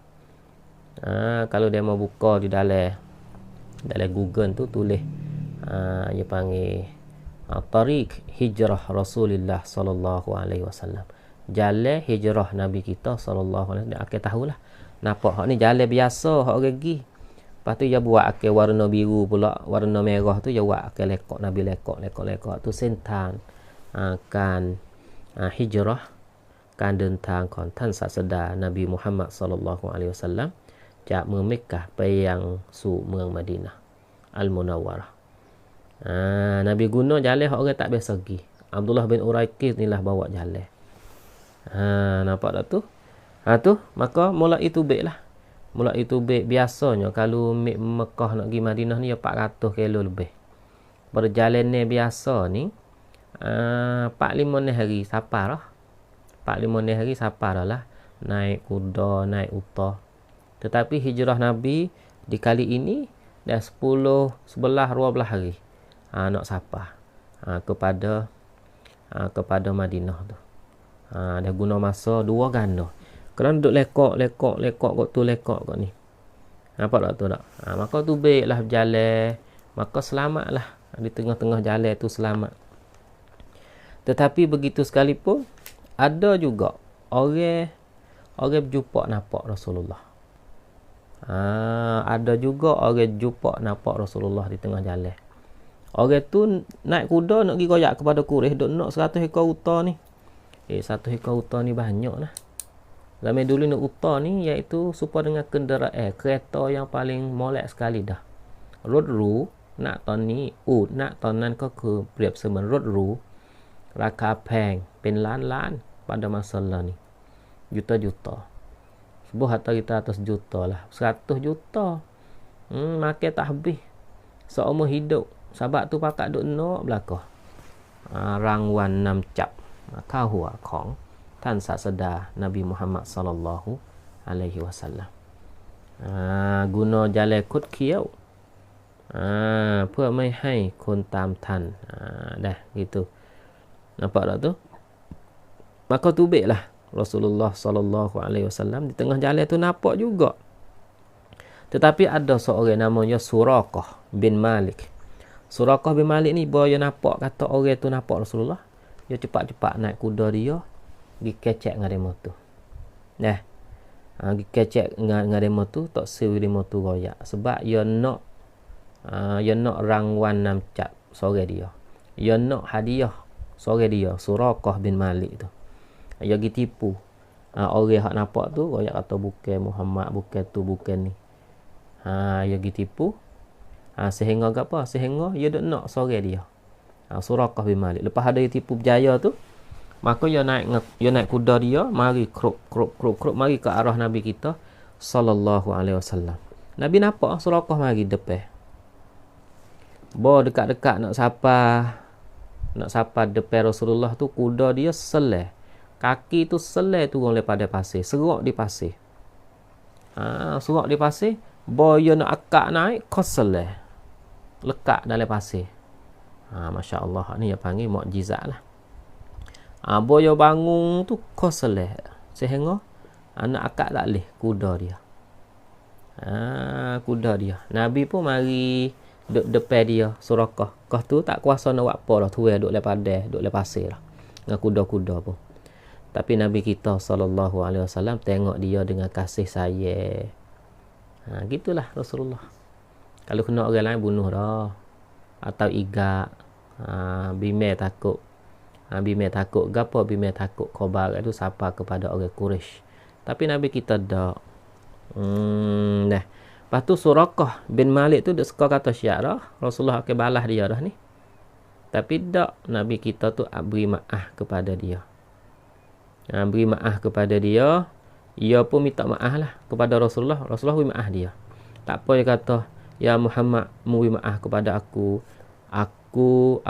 Kalau dia mau buka di dalam Google tu tulis dia panggil Tariq Hijrah Rasulullah sallallahu alaihi wasallam. Jalan hijrah Nabi kita sallallahu alaihi wasallam. Dia akan tahulah. Nampak hak ni jalan biasa hak orang pergi. Lepas tu dia buat akan warna biru pula, warna merah tu dia buat akan lekok Nabi, lekok tu sentan kan hijrah kan dentang kontan sasada Nabi Muhammad sallallahu alaihi wasallam jak Mekah pe yang su มือง Madinah Al-Munawwarah. Nabi guna jalan hak orang tak biasa pergi. Abdullah bin Uraiqiz nilah bawa jalan. Nampak tak tu? Maka mulai tubik lah. Mulai tubik biasanya kalau Mekah nak pergi Madinah ni 400 kilo lebih. Perjalanan biasa ni 4-5 hari safar lah. 4-5 hari safar lah. Naik kuda, naik unta. Tetapi hijrah Nabi di kali ini dah 10, 11, 12 hari. Nak safar kepada Madinah tu. Dia guna masa 2 ganda. Kerana duduk lekok kok tu, lekok kok ni. Nampak tak tu tak? Maka tu baiklah berjalan. Maka selamatlah. Di tengah-tengah jalan tu selamat. Tetapi begitu sekalipun, ada juga orang berjumpa nampak Rasulullah. Ada juga orang jumpa nampak Rasulullah di tengah jalan. Orang tu naik kuda nak pergi koyak kepada Quraisy, duk nak 100 ekor unta ni. 100 ekor unta ni banyak lah. Zaman dulu nak unta ni iaitu serupa dengan kenderaan kereta yang paling molek sekali dah. Rodru nak ton ni nak tonan koคือเปรียบเสมือนรถหรูราคาแพงเป็นล้านๆpada masa ni. Juta-juta. Sebuah harta kita atas juta lah. 100 juta. Makan tak habis. Seumur hidup. Sebab tu pakat duk nak belakang. Rangwan 6 cap. Kau hua kong. ท่านศาสดานบีมุฮัมมัดศ็อลลัลลอฮุอะลัยฮิวะซัลลัม guna jalan kut kiau เพื่อไม่ให้คนตามทัน dah gitu. Nampak tak tu? Maka tubiklah Rasulullah sallallahu alaihi wasallam di tengah jalan tu nampak juga. Tetapi ada seorang namanya Suraqah bin Malik. Suraqah bin Malik ni bawa dia nampak kata orang tu nampak Rasulullah. Dia cepat-cepat naik kuda dia pergi kecek dengan demo tu. Pergi kecek dengan demo tu, tak sewi demo tu royak. Sebab dia nak rangwan 6 cap sore dia. Dia nak hadiah sore dia, Suraqah bin Malik tu. Dia pergi tipu. Orang hak nampak tu royak kata bukan Muhammad, bukan tu, bukan ni. Dia pergi tipu. Sehingga apa? Sehingga dia nak sore dia. Suraqah bin Malik. Lepas ada dia tipu berjaya tu, maka dia naik kuda dia, mari kruk mari ke arah Nabi kita sallallahu alaihi wasallam. Nabi nampak Suraqah mari depan. Bawa dekat-dekat nak sapa. Nak sampai depan Rasulullah tu kuda dia selai. Kaki tu selai turun daripada pasir. Serok di pasir. Serok di pasir. Boya nak akak naik, kau selai. Lekat dalam pasir. Masya Allah. Ni yang panggil mukjizat lah. Boya bangun tu kau selai. Sehingga nak akak tak boleh kuda dia. Kuda dia. Nabi pun mari duduk depan dia Surakah. Kau tu tak kuasa nak buat apa dah. Tuai duduk le padang, duduk le pasir lah. Dengan kuda-kuda pun. Tapi Nabi kita SAW tengok dia dengan kasih sayang. Gitulah Rasulullah. Kalau kena orang lain bunuh dah. Atau igak. Bimel takut. Bimel takut. Gapa Bimel takut? Khabar itu sapa kepada orang Quraisy. Tapi Nabi kita dak. Dah. Lepas tu Surakah bin Malik tu dia suka kata syiar dah. Rasulullah akan balas dia dah ni. Tapi dak. Nabi kita tu beri maaf kepada dia. Beri maaf kepada dia. Ia pun minta maaf lah kepada Rasulullah. Rasulullah beri maaf dia. Tak apa dia kata, ya Muhammad, beri maaf kepada aku. Aku,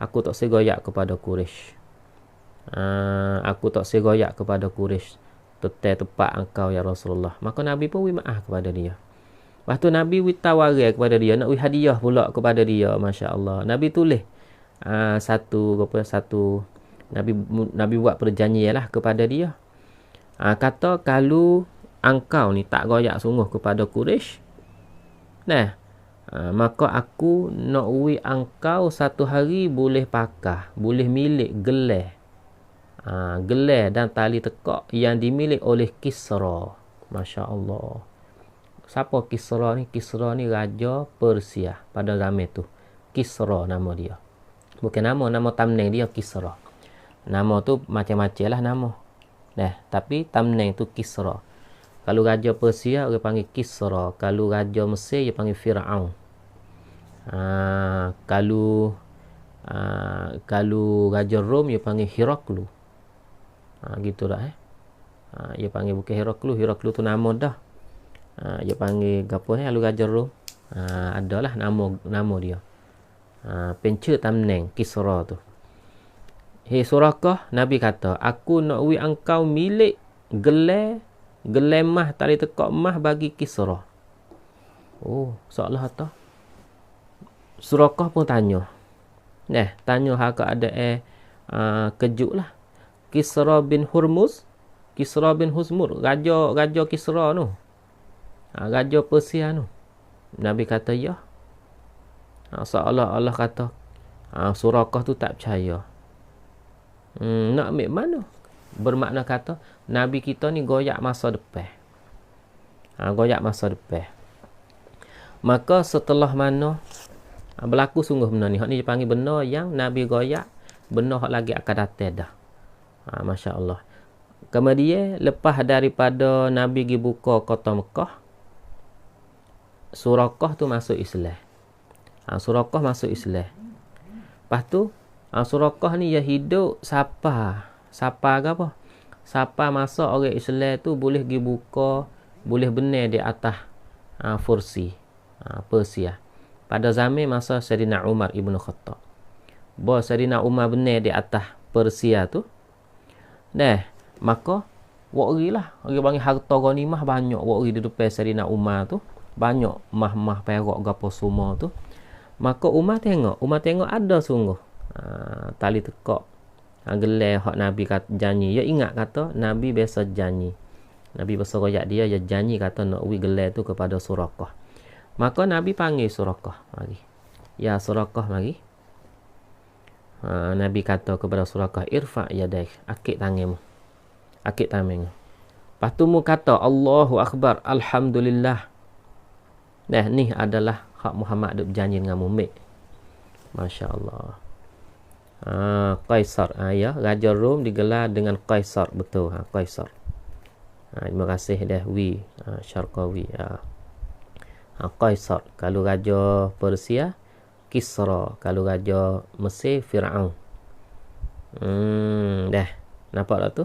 aku tak segoyak kepada Quraisy. Aku tak segoyak kepada Quraisy. Tepat engkau ya Rasulullah. Maka Nabi pun beri maaf kepada dia. Lepas tu Nabi beri tawaran kepada dia. Nak beri hadiah pula kepada dia. Masya Allah. Nabi tulis satu. Nabi buat perjanjian lah kepada dia. Kata kalau engkau ni tak goyak sungguh kepada Quraisy, maka aku nak beri engkau satu hari boleh pakai, boleh milik gelar. Gelar dan tali tekak yang dimiliki oleh Kisra. Masya Allah. Siapa Kisra ni? Kisra ni raja Persia pada zaman tu. Kisra nama dia. Bukan nama thumbnail dia Kisra. Nama tu macam-macam lah nama. Tapi thumbnail tu Kisra. Kalau raja Persia dia panggil Kisra. Kalau raja Mesir dia panggil Fir'aun. Kalau raja Rom dia panggil Heraklu. Gitu dah dia panggil bukan Heraklu. Heraklu tu nama dah. Dia panggil apa ni kalau raja Rom. Adalah nama dia. Pencet thumbnail Kisra tu. Hei Surakah, Nabi kata, aku nak beri engkau milik gelar mah, tali tekak mah bagi Kisra. Seolah kata Surakah pun tanya. Tanya hak ada kejut lah. Kisra bin Hurmuz, Kisra bin Huzmur, raja Kisra tu. Raja Persia tu. Nabi kata ya. Seolah Allah kata Surakah tu tak percaya. Nak ambil mana? Bermakna kata Nabi kita ni goyak masa depan. Goyak masa depan. Maka setelah mana berlaku sungguh benda ni. Hak ni dipanggil benda yang Nabi goyak, benda hak lagi akan datang dah. Masya Allah. Kemudian lepas daripada Nabi pergi buka kota Mekah, Surakah tu masuk Islam. Surakah masuk Islam. Lepas tu Surakah ni dia hidup siapa ke apa? Siapa masa orang Islam tu boleh pergi buka, boleh benar di atas Fursi, Persia. Pada zaman masa Sayyidina Umar Ibn Khattab. Bahawa Sayyidina Umar benar di atas Persia tu. Maka wakri lah. Orang panggil harta ghanimah banyak wakri di depan Sayyidina Umar tu. Banyak mah perak gapo semua tu. Maka Umar tengok ada sungguh tali tekak gelar hak Nabi kata janji. Dia ingat kata Nabi biasa janji. Nabi biasa royak dia janji kata nak beri gelar tu kepada Surakah. Maka Nabi panggil Surakah mari. Ya Surakah mari. Nabi kata kepada Surakah, irfa yadaik, akik tanganmu. Akik tanganmu. Lepas tu mu kata Allahu Akbar, Alhamdulillah. Ni adalah hak Muhammad duk berjanji dengan Muhammad. Masya Allah. Kaisar. Ya, Raja Rom digelar dengan Kaisar. Betul. Kaisar. Terima kasih dah Wi. Syarqawi. Kaisar. Kalau Raja Persia, Kisra. Kalau Raja Mesir, Fir'aun. Dah. Nampak tak tu?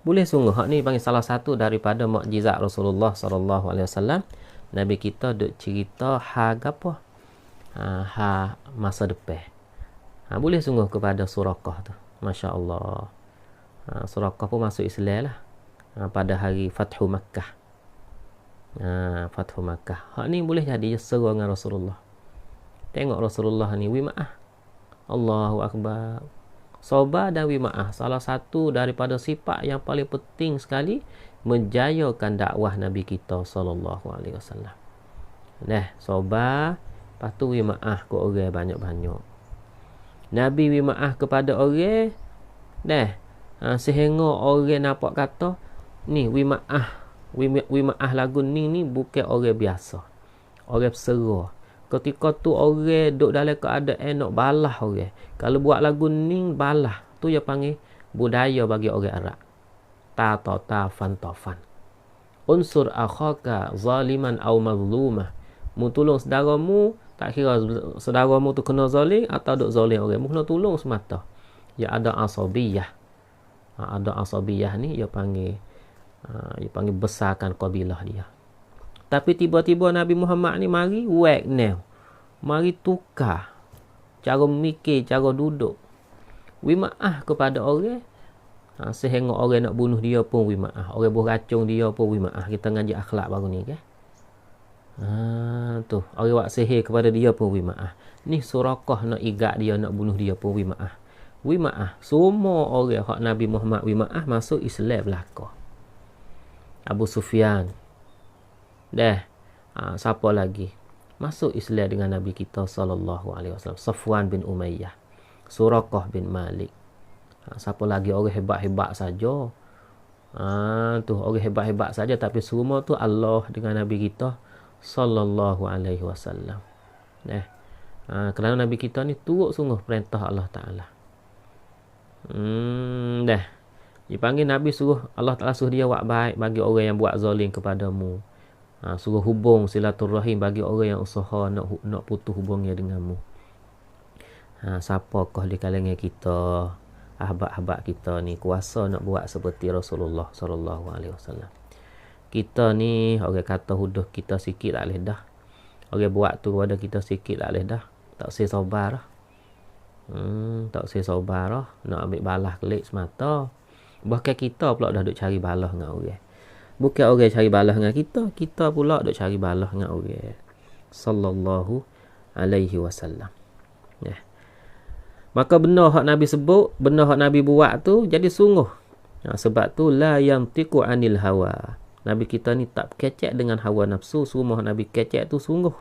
Boleh sungguh. Hak ni panggil salah satu daripada mukjizat Rasulullah SAW. Nabi kita duk cerita hak apa? Masa depan. Boleh sungguh kepada Suraqah tu. Masya Allah. Suraqah pun masuk Islam lah. Pada hari Fathu Makkah. Fathu Makkah. Hak ni boleh jadi seru dengan Rasulullah. Tengok Rasulullah ni wima'ah. Allahu Akbar. Sabar dan wima'ah. Salah satu daripada sifat yang paling penting sekali menjayakan dakwah Nabi kita sallallahu alaihi wasallam. Sabar, lepas tu wima'ah ke orang banyak-banyak. Nabi wima'ah kepada orang, sehingga orang nampak kata ni wima'ah lagu ni bukan orang biasa. Orang pesera. Ketika tu orang duduk dalam keadaan nak balah orang. Kalau buat lagu ni balah, tu dia panggil budaya bagi orang Arab. Ta-ta-ta-fan. Unsur akhaka zaliman aw mazlumah. Mu tolong saudaramu, tak kira saudaramu tu kena zalim atau duk zalim orang. Mu kena tolong semata. Ya ada asabiyah. Ada asabiyah ni dia panggil besarkan kabilah dia. Tapi tiba-tiba Nabi Muhammad ni mari whack now. Mari tukar cara mikir, cara duduk. Wima'ah kepada orang. Sehingga orang nak bunuh dia pun wima'ah. Orang beracung dia pun wima'ah. Kita ngaji akhlak baru ni kan. Tu. Orang buat sihir kepada dia pun wima'ah. Ni Suraqah nak igat dia, nak bunuh dia pun wima'ah. Wima'ah. Semua orang hak Nabi Muhammad wima'ah masuk Islam belaka. Abu Sufyan. Siapa lagi masuk Islam dengan Nabi kita sallallahu alaihi wasallam? Safwan bin Umayyah, Suraqah bin Malik. Siapa lagi orang hebat-hebat saja? Tu orang hebat-hebat saja, tapi semua tu Allah dengan Nabi kita sallallahu alaihi wasallam. Kerana Nabi kita ni turut sungguh perintah Allah Taala. Dipanggil Nabi suruh, Allah Taala suruh dia buat baik bagi orang yang buat zalim kepadamu. Suruh hubung silaturahim bagi orang yang usaha nak putus hubungnya denganmu. Siapakah di kalangan kita, ahbab-ahbab kita ni kuasa nak buat seperti Rasulullah sallallahu alaihi wasallam? Kita ni orang kata huduh kita sikit tak boleh dah. Orang buat tu kepada kita sikit tak boleh dah. Tak usah sabar dah. Tak usah sabar dah. Nak ambil balas kelik semata. Bahkan kita pula dah duk cari balas dengan orang. Bukan orang cari balas dengan kita, kita pula duk cari balas dengan orang. Sallallahu alaihi wasallam. Maka benar hak Nabi sebut, benar hak Nabi buat tu jadi sungguh. Sebab tu la yantiqu anil hawa. Nabi kita ni tak kecek dengan hawa nafsu. Semua Nabi kecek tu sungguh.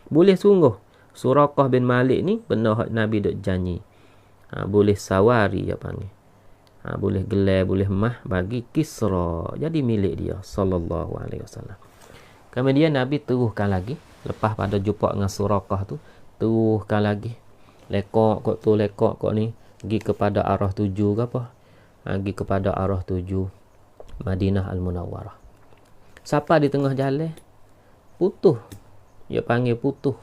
Boleh sungguh. Suraqah bin Malik ni benar hak Nabi duk janji. Boleh sawari dia panggil. Boleh gelar, boleh mah bagi Kisra. Jadi milik dia sallallahu alaihi wasallam. Kemudian Nabi teruskan lagi. Lepas pada jumpa dengan Suraqah tu, teruskan lagi. Lekok kot ni. Pergi kepada arah 7 ke apa? Pergi kepada arah 7 Madinah Al-Munawwarah. Siapa di tengah jalan? Putuh. Dia panggil putuh.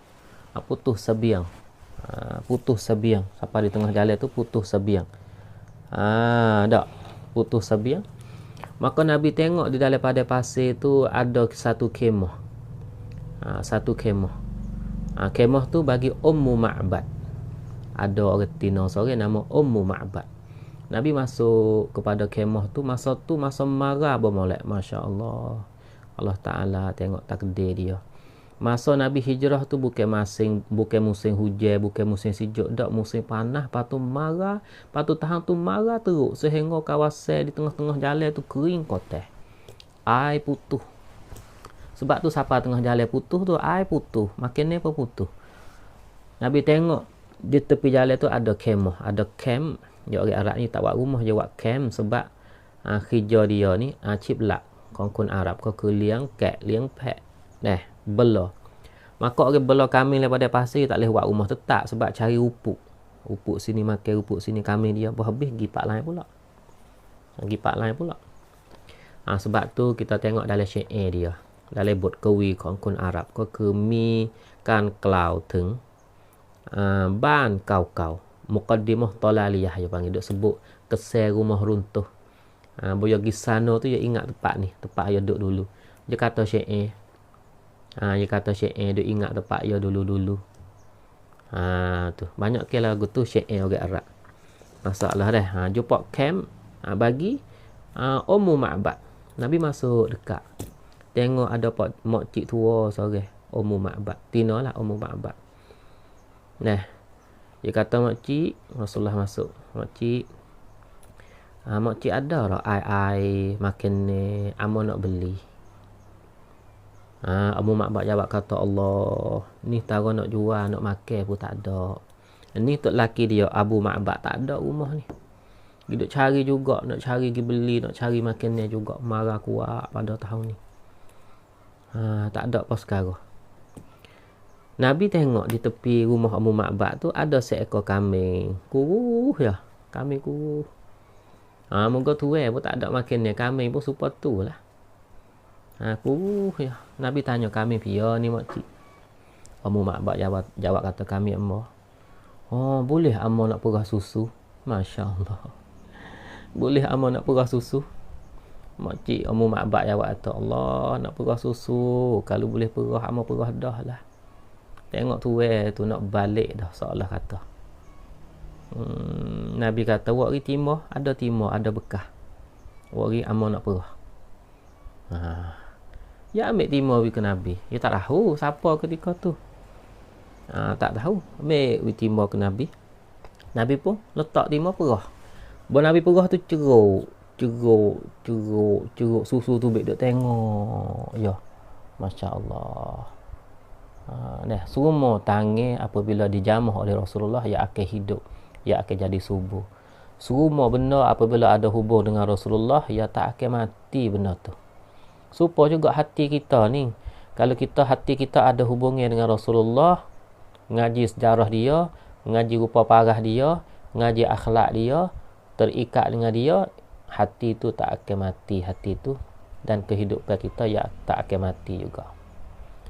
Putuh sebiang. Putuh sebiang. Siapa di tengah jalan tu putuh sebiang. Tak putus sebiang. Maka Nabi tengok di dalam pada pasir tu ada satu kemah. Satu kemah. Kemah tu bagi Ummu Ma'bad. Ada orang tina seorang nama Ummu Ma'bad. Nabi masuk kepada kemah tu, masa marah bermolek. Masya Allah. Allah Ta'ala tengok takdir dia. Masa Nabi hijrah tu bukan musim hujan, bukan musim sejuk, tak musim panas, patu marah, patu tahan tu marah teruk sehingga kawasan di tengah-tengah jalan tu kering kotak. Air putuh. Sebab tu siapa tengah jalan putuh tu air putuh, makin ni apa putuh. Nabi tengok di tepi jalan tu ada kemah, ada camp. Dia orang Arab ni tak buat rumah, dia buat camp sebab kerja dia ni ciplak, kongkon Arab kau keliang kat liang pek. Bela. Maka orang bela kami daripada pasir tak boleh buat rumah tetap sebab cari upuk. Upuk sini makan, upuk sini kami dia habis pergi pak lain pula. Sebab tu kita tengok dalam syair dia. Dalam bot kawi kongkon Arab ko kemi kan klau theng ban kau muqaddimah talaliyah dia panggil duk sebut kesel rumah runtuh. Boyo gisano tu dia ingat tempat ni, tempat dia duduk dulu. Dia kata syair dia kata syair dia ingat tempat dia dulu-dulu. Tu banyak ke lagu tu syair orang Arab. Masalah dah. Jumpa camp bagi Ummu Ma'bad. Nabi masuk dekat. Tengok ada makcik tua seorang, Ummu Ma'bad. Tina lah Ummu Ma'bad. Nah, dia kata makcik, Rasulullah masuk. Makcik, makcik ada tak ai makan ni, amo nak beli. Ummu Ma'bad jawab kata, Allah, ni tara nak jual, nak makan pun tak ada. Ni tok laki dia, Abu Ma'bad, tak ada rumah ni. Dia duk cari juga, nak cari pergi beli, nak cari makan ni juga. Marah kuat pada tahun ni. Tak ada apa sekarang. Nabi tengok di tepi rumah Ummu Ma'bad tu ada seekor kambing. Kuruh ya, kambing kuruh. Moga tuai pun tak ada makan ni, kambing pun supaya tu lah. Kuruh ya. Nabi tanya kambing pia ni makcik. Ummu Ma'bad jawab kata kambing amah. Boleh amah nak perah susu? Masya Allah. Boleh amah nak perah susu? Makcik Ummu Ma'bad jawab kata, Allah, nak perah susu. Kalau boleh perah, amah perah dah lah. Tengok tuai tu nak balik dah, seolah kata. Nabi kata, wak timah, ada bekas. Wak amah nak perah. Ya ambil timah ke Nabi. Dia tak tahu siapa ketika tu. Tak tahu. Ambil timah ke Nabi. Nabi pun letak timah perah. Bila Nabi perah tu ceruk susu tu baik duk tengok. Ya. Masya Allah. Semua tangan apabila dijamah oleh Rasulullah, ia akan hidup, ia akan jadi subur. Semua benda apabila ada hubung dengan Rasulullah, ia tak akan mati benda tu. Supaya juga hati kita ni, kalau hati kita ada hubungnya dengan Rasulullah, ngaji sejarah dia, ngaji rupa parah dia, ngaji akhlak dia, terikat dengan dia, hati tu tak akan mati, hati tu, dan kehidupan kita ya tak akan mati juga.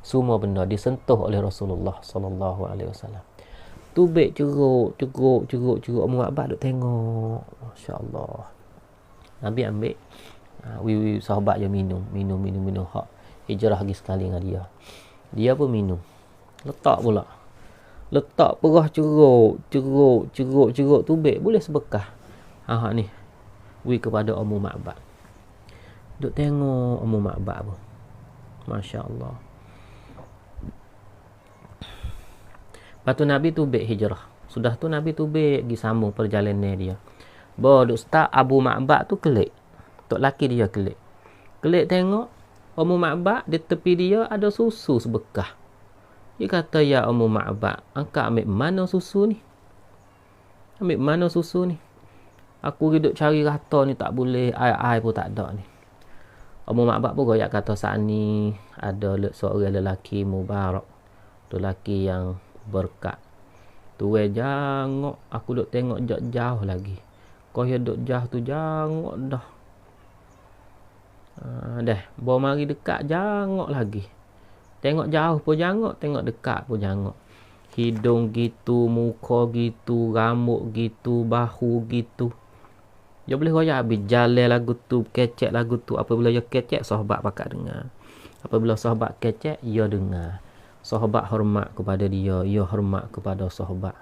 Semua benda disentuh oleh Rasulullah sallallahu alaihi wasallam. Tubik ceruk Ummu Ma'bad duk tengok. Masya-Allah. Nabi ambil sahabat dia minum hak hijrah lagi sekali dengan dia. Dia pun minum. Letak pula. Letak perah ceruk tubik boleh sebekah. Ni. Kepada Ummu Ma'bad. Duk tengok Ummu Ma'bad pun. Masya-Allah. Lepas tu Nabi tubik hijrah. Sudah tu Nabi tubik pergi sambung perjalanan dia. Duk start Abu Ma'bad tu kelik. Tok laki dia kelik. Kelik tengok Ummu Ma'bad di tepi dia ada susu sebekah. Dia kata, ya Ummu Ma'bad, angkat ambil mana susu ni? Ambil mana susu ni? Aku duduk cari rata ni tak boleh, air pun tak ada ni. Ummu Ma'bad pun goyak kata, saat ni ada seorang lelaki mubarak. Lelaki yang berkat. Tuai jangok, aku duk tengok jauh lagi. Kau yang duk jauh tu jangok dah. Bawa mari dekat jangok lagi. Tengok jauh pun jangok, tengok dekat pun jangok. Hidung gitu, muka gitu, rambut gitu, bahu gitu. Dia boleh royak habis jalan lagu tu, kecek lagu tu. Apabila dia kecek, sahabat pakat dengar. Apabila sahabat kecek, ia dengar. Sahabat hormat kepada dia, ia hormat kepada sahabat.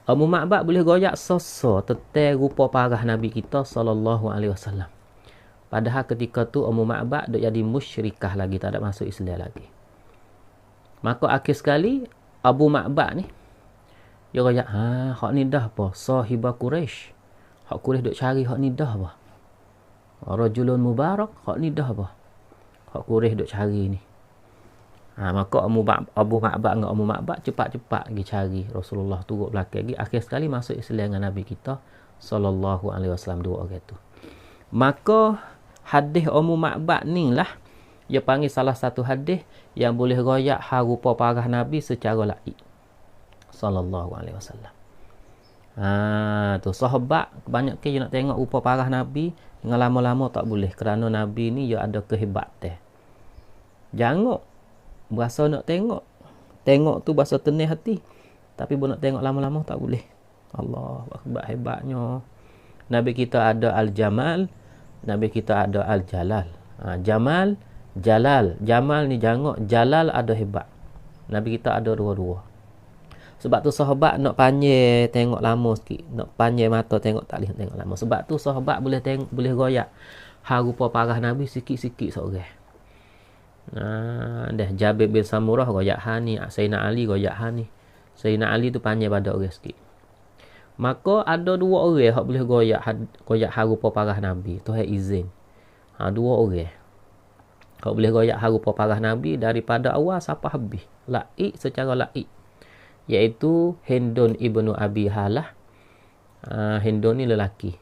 Ummu Ma'bad boleh goyak soso tentang rupa parah Nabi kita sallallahu alaihi wasallam. Padahal ketika tu Ummu Ma'bad duk jadi musyrikah lagi, tak ada masuk Islam lagi. Maka akhir sekali Abu Ma'bad ni dia goyak, hak ni dah apa? Sahibah Quraisy. Hak Quraisy duk cari hak ni dah apa? Rajulun mubarak, hak ni dah apa? Hak Quraisy duk cari ni. Maka Abu Ma'bad dengan Ummu Ma'bad cepat-cepat pergi cari Rasulullah turut belakang lagi. Akhir sekali masuk Islam dengan Nabi kita sallallahu alaihi wasallam, dua orang tu. Maka hadis Ummu Ma'bad ni lah dia panggil salah satu hadis yang boleh royak rupa parah Nabi secara laik sallallahu alaihi wasallam. Tu sahabat kebanyakan dia nak tengok rupa parah Nabi, dengan lama-lama tak boleh kerana Nabi ni dia ada kehebatan. Jangan berasa nak tengok tu berasa tenang hati, tapi bila nak tengok lama-lama tak boleh. Allah akbar, hebatnya Nabi kita ada al-jamal, Nabi kita ada al-jalal. Jamal, jalal. Jamal ni jangok, jalal ada hebat. Nabi kita ada dua-dua. Sebab tu sahabat nak panjang tengok lama sikit. Nak panjang mata tengok tak boleh tengok lama. Sebab tu sahabat boleh tengok, boleh royak hal rupa parah Nabi sikit-sikit seorang. Dah Jabir bin Samurah royak hal ni, Sayyidina Ali royak hal ni. Sayyidina Ali tu panjang pada orang sikit. Maka ada dua orang yang boleh royak hal rupa parah Nabi. Tuhan izin. Dua orang. Hak boleh royak hal rupa parah Nabi daripada awal sampai habis. Laik secara laik. Iaitu Hindun ibnu Abi Halah. Hindun ni lelaki.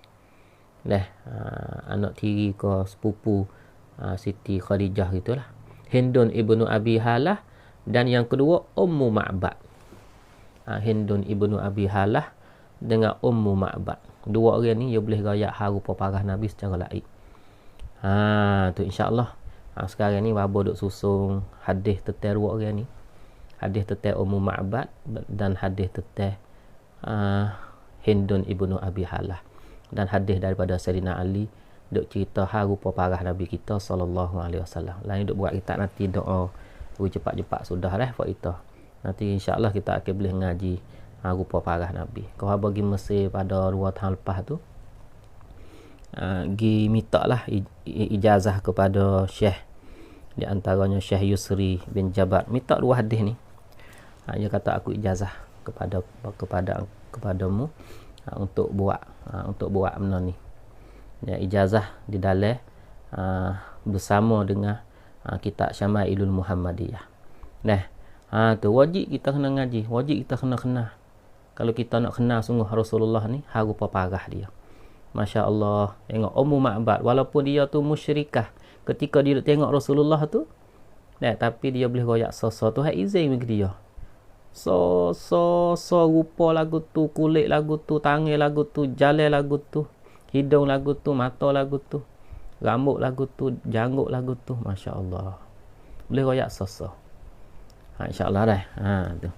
Anak tiri ke sepupu Siti Khadijah gitulah. Hindun ibnu Abi Halah. Dan yang kedua Ummu Ma'bad. Hindun ibnu Abi Halah dengan Ummu Ma'bad. Dua orang ni dia boleh royak hal rupa parah Nabi secara laik. Tu insya-Allah. Sekarang ni babo duk susung hadis tentang dua orang ni. Hadis tentang Ummu Ma'bad dan hadis tentang Hindun ibnu Abi Halah. Dan hadis daripada Sayyidina Ali duk cerita hal rupa parah Nabi kita sallallahu alaihi wasallam. Lain duk buat kita nanti doa cepat-cepat sudah dah buat kita. Nanti insya-Allah kita akan boleh ngaji rupa parah Nabi. Kau bagi Mesir pada 2 tahun lepas tu gi minta lah ijazah kepada Syekh, di antaranya Syekh Yusri bin Jabar, minta 2 hadis ni. Dia kata aku ijazah kepadamu untuk buat benda ni. Ya, ijazah di dalam bersama dengan kitab Syama'ilul Muhammadiyah. Tu wajib kita kena ngaji, wajib kita kena kenal. Kalau kita nak kenal sungguh Rasulullah ni, rupa parah dia. Masya Allah. Tengok Ummu Ma'bad, walaupun dia tu musyrikah, ketika dia tengok Rasulullah tu, tapi dia boleh royak so tu izin bagi dia. So rupa lagu tu, kulit lagu tu, tangan lagu tu, jalan lagu tu, hidung lagu tu, mata lagu tu, rambut lagu tu, janggut lagu tu. Masya Allah. Boleh royak so. InsyaAllah dah. Tu.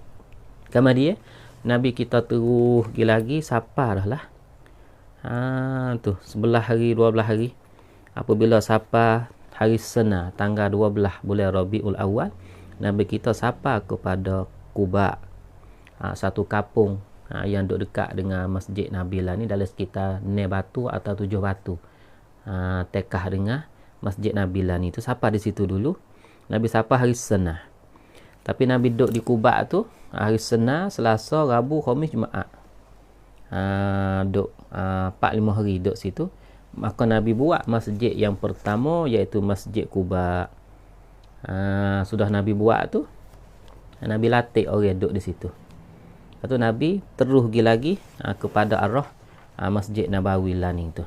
Kemudian Nabi kita terus lagi sapa dah lah. Tu 11 hari 12 hari. Apabila sapa hari Sena tanggal 12 bulan Rabiul Awal, Nabi kita sapa kepada Quba, satu kampung yang duduk dekat dengan Masjid Nabilah ni, dalam sekitar 6 batu atau 7 batu. Tekah dengan Masjid Nabilah ni tu sapa di situ dulu. Nabi sapa hari Sena. Tapi Nabi duduk di Quba tu hari Sena, Selasa, Rabu, Khamis, Jumaat. Duduk 4-5 hari duduk situ. Maka Nabi buat masjid yang pertama, iaitu Masjid Quba. Sudah Nabi buat tu, Nabi latih orang duduk di situ. Lepas tu Nabi terus pergi lagi kepada arah Masjid Nabawi lah ni tu.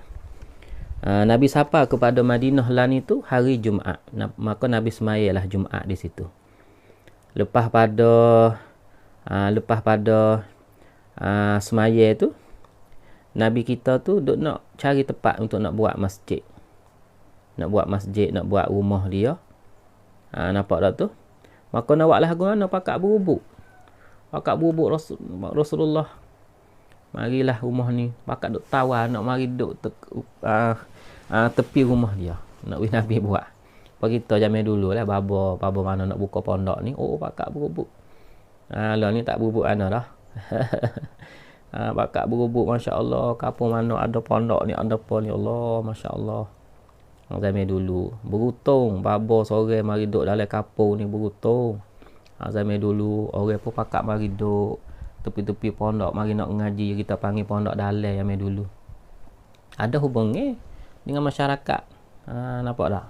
Nabi sapa kepada Madinah lah ni tu hari Jumaat. Maka Nabi semayalah Jumaat di situ. Lepas pada semaya tu, Nabi kita tu duk nak cari tempat untuk nak buat masjid. Nak buat rumah dia. Nampak tak tu? Maka nak buat lagu mana? Pakat berubuk Rasulullah. Marilah rumah ni. Pakat duk tawar nak mari duk tepi rumah dia. Nak Nabi buat. Apa kita zaman dulu lah, baba mana nak buka pondok ni, pakat berubuk. Lah ni tak berubuk mana dah. Bakat berubuk, Masya Allah. Kampung mana ada pondok ni, ada apa ni, Allah, Masya Allah. Zaman dulu berutung, baba sore mari duduk dalam kampung ni berutung. Zaman dulu orang pun pakat mari duduk tepi-tepi pondok, mari nak ngaji. Kita panggil pondok dalam zaman dulu. Ada hubungan dengan masyarakat. Nampak tak?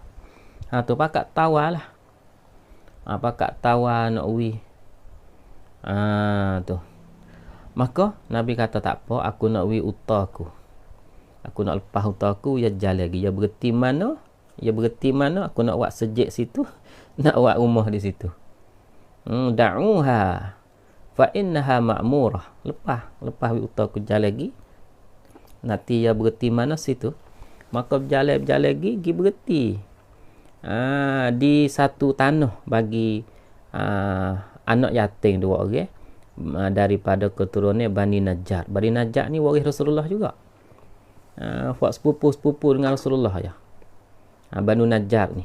Tu pakat tawar lah. Pakat tawar nak wi. Tu. Maka Nabi kata tak apa, aku nak wi utaku. Aku nak lepas utaku, ya jalan lagi. Ya berhenti mana, aku nak buat sejik situ, nak buat rumah di situ. Da'uha fa innaha ma'murah. Lepas wi utaku jalan lagi. Nanti ya berhenti mana situ. Maka berjalan lagi, pergi berhenti. Di satu tanah bagi anak yatim 2 orang. Daripada keturunan Bani Najjar. Bani Najjar ni waris Rasulullah juga. Buat sepupu-sepupu dengan Rasulullah ya. Banu Najjar ni.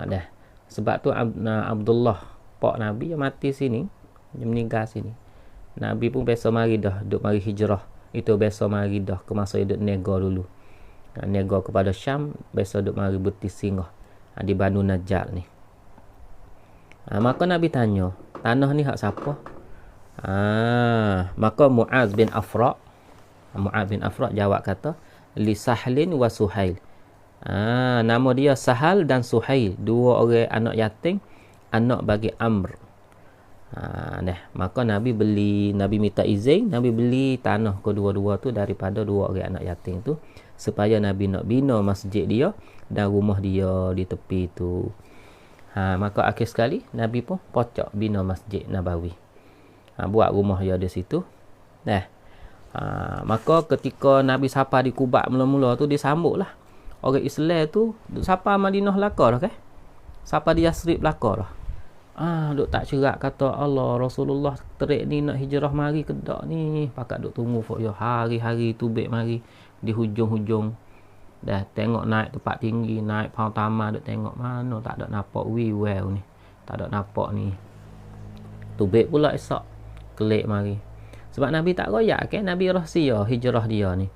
Dah. Sebab tu Abdullah, pak Nabi yang mati sini, dia meninggal sini. Nabi pun biasa mari dah, duk mari hijrah. Itu biasa mari dah ke masa duk nego dulu. Nego kepada Syam, biasa duk mari berti singgah di Banu Najjar ni. Maka Nabi tanya, tanah ni hak siapa? Maka Mu'az bin Afra jawab kata, li Sahlin wa Suhail. Nama dia Sahal dan Suhail, dua orang anak yatim, anak bagi Amr. Maka Nabi minta izin, Nabi beli tanah kedua-dua tu daripada dua orang anak yatim tu, supaya Nabi nak bina masjid dia dan rumah dia di tepi tu. Maka akhir sekali Nabi pun pocok bina Masjid Nabawi. Buat rumah dia di situ. Maka ketika Nabi sapa di Kuba mula-mula tu, disambutlah orang Islam tu. Sapa Madinah lakar dah, sapa di Yasrib lakar dah. Duk tak cerak kata Allah, Rasulullah terik ni nak hijrah mari ke dak ni. Pakat duk tunggu ya hari-hari tubik mari di hujung-hujung. Dah tengok naik tempat tinggi, naik pau tama, duk tengok mana tak ada nampak well ni. Tak ada nampak ni. Tubik pula esok kelik mari. Sebab Nabi tak royak kan, Nabi rahsia hijrah dia ni.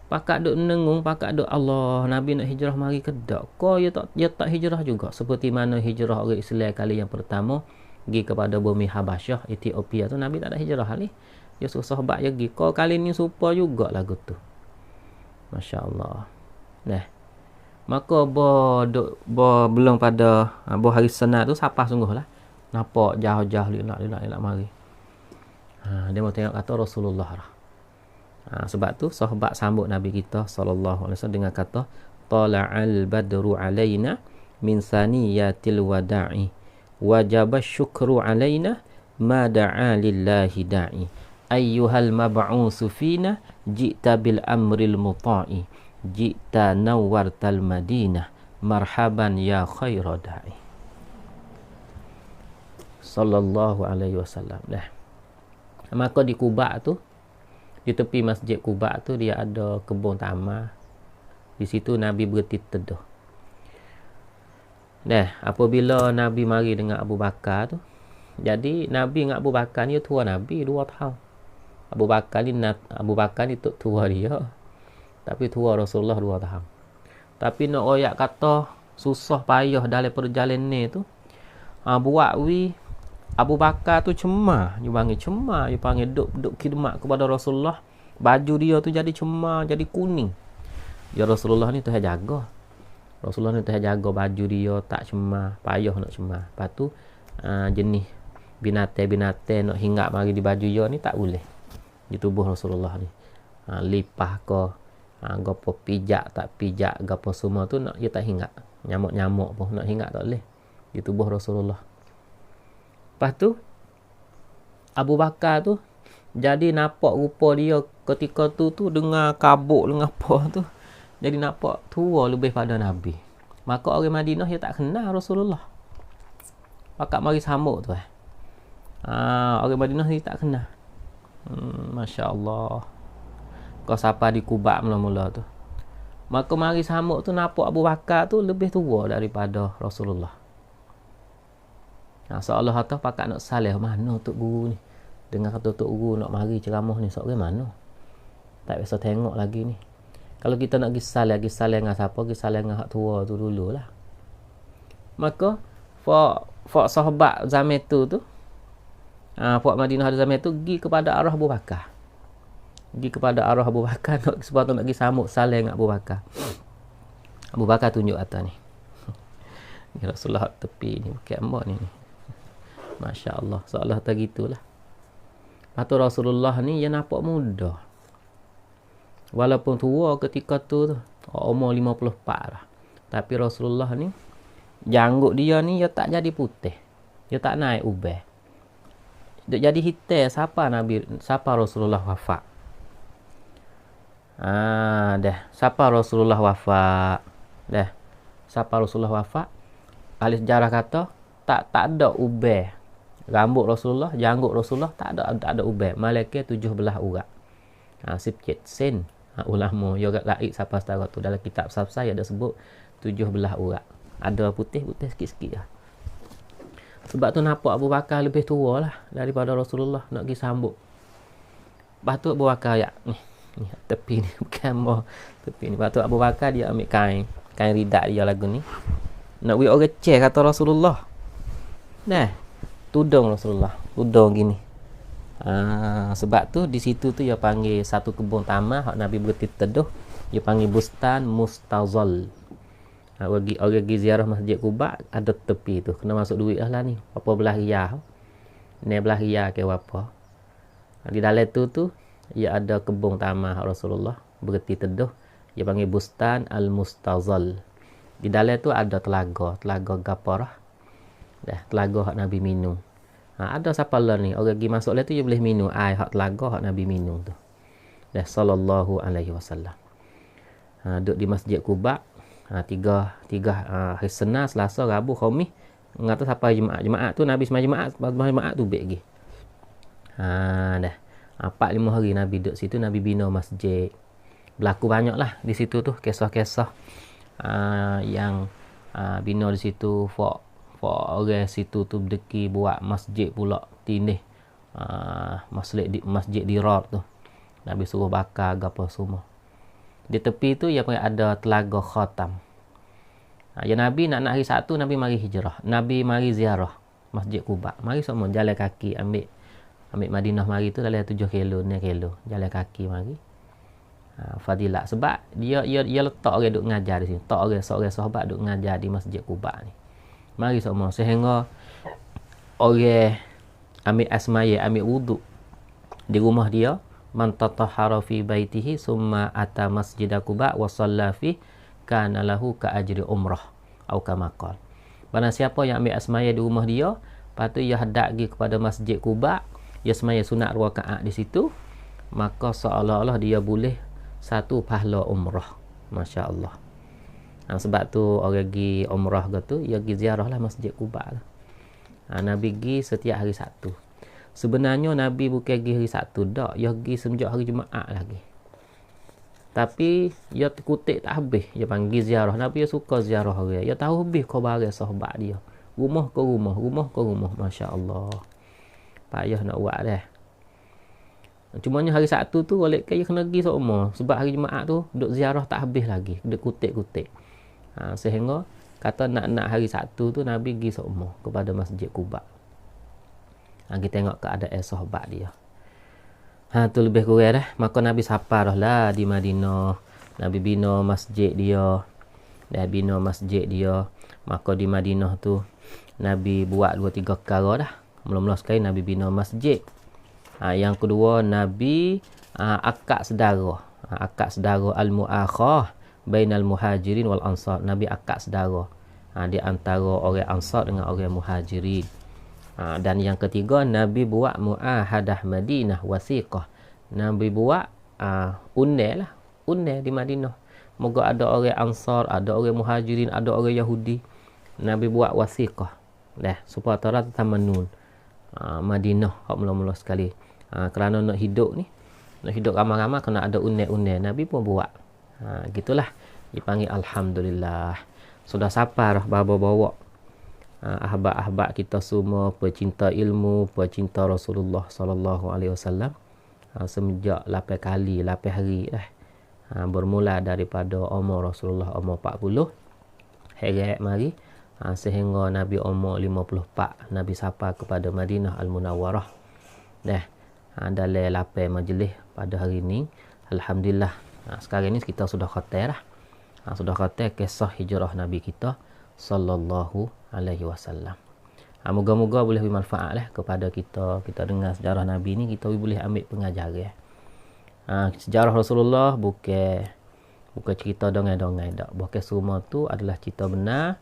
Pakat duk nengung, pakat duk Allah, Nabi nak hijrah mari ke dak. Kau ya tak hijrah juga, seperti mana hijrah orang Islam kali yang pertama pergi kepada bumi Habasyah, Ethiopia tu, Nabi tak ada hijrah kali. Dia suruh sahabat dia pergi. Kau kali ni serupa juga lagu tu. Masya-Allah. Maka belum pada hari Senin tu sapa sungguhlah. Nampak jauh-jauh lilak mari. Dia mau tengok kata Rasulullah lah. Sebab tu sahabat sambut Nabi kita sallallahu alaihi wasallam dengan kata tala'al badru alaina min saniyatil wada'i wajaba syukru alaina ma da'a lillahi da'i ayyuhal mab'usu fina ji'ta bil amril muta'i ji'ta nawwartal madinah marhaban ya khaira da'i sallallahu alaihi wasallam. Maka di Kuba tu, di tepi Masjid Kuba tu, dia ada kebun tamar. Di situ Nabi berhenti teduh. Apabila Nabi mari dengan Abu Bakar tu, jadi Nabi dengan Abu Bakar ni tua Nabi 2 tahun. Abu Bakar ni tua dia, tapi tua Rasulullah 2 tahun. Tapi nak royak kata susah payah dalam perjalanan ni tu, buat Abu Bakar tu cemar, dia panggil duk khidmat kepada Rasulullah. Baju dia tu jadi cemar, jadi kuning. Ya Rasulullah ni Tuhan jaga. Baju dia tak cemar, payah nak cemar. Lepas tu jenis binatang nak hinggap mari di baju dia ni tak boleh. Di tubuh Rasulullah ni. Lipah ke, gapo pijak tak pijak, gapo semua tu nak dia tak hinggap. Nyamuk-nyamuk pun nak hinggap tak boleh di tubuh Rasulullah. Lepas tu Abu Bakar tu jadi nampak rupa dia ketika tu dengar kabut dengan apa tu, jadi nampak tua lebih pada Nabi. Maka orang Madinah dia tak kenal Rasulullah. Pakat mari sambut tu. Orang Madinah dia tak kenal. Masya-Allah. Kau siapa di Kuba mula-mula tu. Maka mari sambut tu nampak Abu Bakar tu lebih tua daripada Rasulullah. Seolah kata pakat nak salih mana Tok Guru ni. Dengar kata Tok Guru nak mari ceramah ni, seorang mana? Tak biasa tengok lagi ni. Kalau kita nak pergi salih dengan siapa? Pergi salih dengan hak tua tu dululah. Maka Fak sahabat zaman tu Fak Madinah zaman tu pergi kepada arah Abu Bakar. Sebab tu nak pergi sambut salih dengan Abu Bakar. Abu Bakar tunjuk atas ni. Ni Rasulullah tepi ni, bukan apa ni. Masya Allah, seolah tak gitulah. Atau Rasulullah ni dia nampak muda. Walaupun tua ketika tu umur 54 lah. Tapi Rasulullah ni janggut dia ni dia tak jadi putih. Dia tak naik ubah. Dia jadi hitam siapa Rasulullah wafat. Siapa Rasulullah wafat? Ahli sejarah kata tak ada ubah. Rambut Rasulullah, janggut Rasulullah tak ada ubah. Malaikat 17 urat. Sikit sen. Ulama yoga laik siapa setara tu dalam kitab saya ada sebut 17 urat. Ada putih sikit-sikit lah. Sebab tu nampak Abu Bakar lebih tua lah daripada Rasulullah nak pergi sambut Batu Abu Bakar ya ni tepi ni bukan mau tepi ni. Batu Abu Bakar dia ambil kain ridak dia lagu ni. Nak buat orang ceh kata Rasulullah. Nah, tudung Rasulullah, tudung gini. Sebab tu di situ tu dia panggil satu kebun taman hak Nabi berhenti teduh, dia panggil Bustan Mustazal. Orang pergi ziarah Masjid Quba ada tepi tu, kena masuk duit lah ni. Apa belah riyal. Ni belah riyal ke apa. Di dalam tu ia ada kebun taman hak Rasulullah berhenti teduh, dia panggil Bustan Al-Mustazal. Di dalam tu ada telaga gaparah. Dah telaga hak Nabi minum. Ada siapa lah ni orang pergi masuk tu dia boleh minum air hak telaga hak Nabi minum tu. Dah sallallahu alaihi wasallam. Duduk di Masjid Quba. Tiga hari Senin, Selasa, Rabu, Khamis. Ngata siapa jemaah tu Nabi sembahyang jemaah tu baik lagi. Dah 4-5 hari Nabi duduk situ, Nabi bina masjid. Berlaku banyaklah di situ tu kisah-kisah yang bina di situ for orang situ tu berdeki buat masjid pula tindih masjid Dirar tu. Nabi suruh bakar apa semua. Di tepi tu ia panggil ada telaga Khatam. Ya Nabi nak hari Sabtu Nabi mari hijrah. Nabi mari ziarah Masjid Quba. Mari semua jalan kaki ambil Madinah mari tu dalam 7 kilo, 9 kilo. Jalan kaki mari. Fadilat sebab dia letak orang duk ngajar di sini. Tak orang sahabat duk ngajar di Masjid Quba ni. Mari semua sehingga orang ambil asmaya, ambil wuduk di rumah dia, man tatahhara fi baitihi summa ata masjid Quba wa shalla fi kana lahu ka ajri umrah atau kama qala. Barang siapa yang ambil asmaya di rumah dia, lepas tu ia hadap pergi kepada Masjid Quba, ia semaya sunat 2 rakaat di situ, maka seolah-olah dia boleh satu pahala umrah. Masya-Allah. Sebab tu orang pergi umrah gitu, ia pergi ziarah lah Masjid Quba tu. Nabi pergi setiap hari Sabtu. Sebenarnya Nabi bukan pergi hari Sabtu dak, ia pergi semenjak hari Jumaat lagi. Tapi ia kutip tak habis, dia panggil ziarah. Nabi dia suka ziarah orang. Dia tahu habis khabar sahabat dia. Rumah ke rumah, masya-Allah. Payah nak buat dah. Cumanya hari Sabtu tu golek dia kena pergi semua sebab hari Jumaat tu duk ziarah tak habis lagi, duk kutip-kutip. Sehingga kata nak hari Sabtu tu Nabi pergi semua kepada Masjid Quba. Kita tengok keadaan sahabat dia. Tu lebih kurang dah. Maka Nabi safar lah di Madinah. Nabi bina masjid dia. Dah bina masjid dia. Maka di Madinah tu Nabi buat 2-3 perkara dah. Mula-mula sekali Nabi bina masjid. Yang kedua Nabi akad saudara. Akad saudara al-mu'akhah bainal muhajirin wal ansar. Nabi akad saudara di antara orang ansar dengan orang muhajirin. Dan yang ketiga Nabi buat muahadah Madinah wasiqah. Nabi buat undang di Madinah. Moga ada orang ansar, ada orang muhajirin, ada orang Yahudi. Nabi buat wasiqah. Dah supaya tarat tamanun Madinah hak mula-mula sekali. Kerana nak hidup ni, nak hidup ramai-ramai kena ada undang-undang. Nabi pun buat. Gitulah dipanggil alhamdulillah. Sudah safar bawa ahbab-ahbab kita semua pecinta ilmu, pecinta Rasulullah sallallahu alaihi wasallam. Semenjak 8 kali, 8 hari dah. Bermula daripada umur Rasulullah umur 40. Heret mari sehingga Nabi umur 54. Nabi safar kepada Madinah Al-Munawwarah. Dah dalam 8 majlis pada hari ini. Alhamdulillah. Sekarang ni kita sudah khatam dah. Sudah khatam kisah hijrah Nabi kita sallallahu alaihi wasallam. Moga-moga boleh bermanfaat lah kepada kita. Kita dengar sejarah Nabi ni, kita boleh ambil pengajaran. Sejarah Rasulullah bukan cerita dongeng-dongeng dak. Bukan semua tu adalah cerita benar.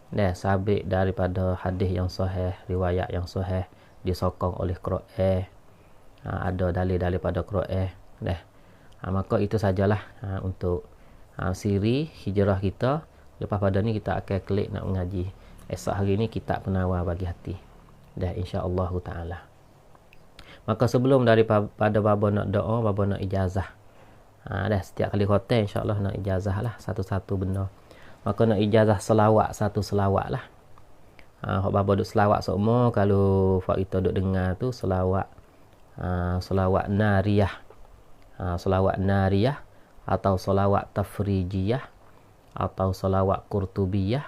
Dah sabit daripada hadis yang sahih, riwayat yang sahih, disokong oleh Quran. Ada dalil daripada Quran. Dah. Maka itu sajalah untuk siri hijrah kita. Lepas pada ni kita akan klik nak mengaji. Esok hari ni kitab penawar bagi hati. Dah insya-Allah taala. Maka sebelum daripada baba nak doa, baba nak ijazah. Dah setiap kali khatam insya-Allah nak ijazah lah satu-satu benda. Maka nak ijazah selawat, satu selawat lah. Hak baba duk selawat semua, kalau fak kita duk dengar tu selawat Selawat nariyah. Selawat nariyah atau selawat tafrijiyah atau selawat qurtubiyah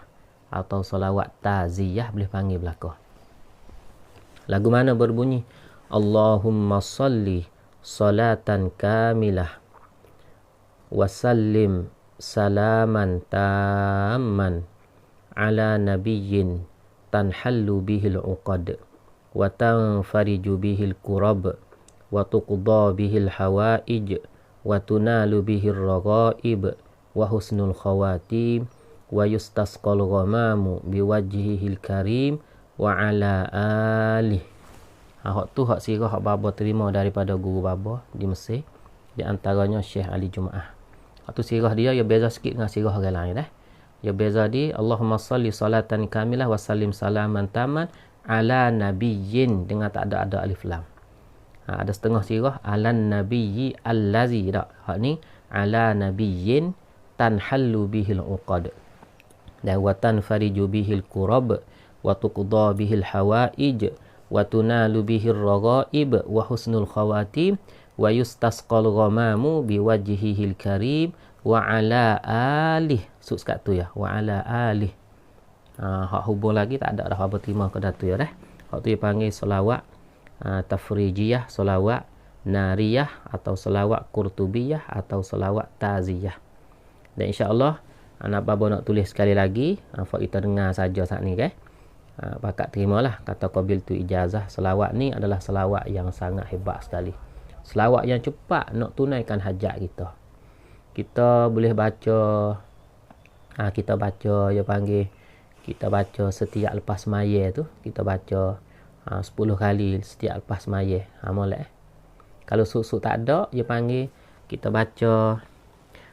atau selawat taziyah, boleh panggil belaka. Lagu mana berbunyi Allahumma salli salatan kamilah wa sallim salaman tamman ala nabiyyin tanhallu bihil uqad wa tanfariju bihil kurab wa tuqda bihil hawaij wa tunalu bihil raghaib wa husnul khawatim wa yustasqal ghamamu biwajhihil karim wa ala alih. Hak tu hak sirah hak baba terima daripada guru baba di Mesir, di antaranya Syekh Ali Jumaah. Hak tu sirah dia beza sikit dengan sirah orang lain dah. Ya beza di Allahumma salli salatan kamilah wa sallim salaman taman ala nabiyyin dengan tak ada alif lam. Ada setengah sirah alan nabiyyi allazi tak. Hak ni ala nabiyyin tanhallu bihil uqad. Dan wa tanfariju bihil kurab wa tuqda bihil hawaij wa tunalu bihir raghaib wa husnul khawatim wa yustasqal ghamamu biwajhihil karim wa ala alih. Suk kat tu ya, wa ala alih. Hak hubung lagi tak ada dah apa terima ke datu ya dah. Hak tu dia panggil selawat tafrijiyah, selawat nariyah atau selawat qurtubiyah atau selawat taziyah. Dan insya-Allah anak baba nak tulis sekali lagi, apa kita dengar saja saat ni guys. Pakat terimalah kata qabil tu ijazah. Selawat ni adalah selawat yang sangat hebat sekali. Selawat yang cepat nak tunaikan hajat kita. Kita boleh baca kita baca dia panggil, kita baca setiap lepas maya tu, kita baca 10 kali setiap lepas maya. Molek. Kalau suk-suk tak ada, dia panggil kita baca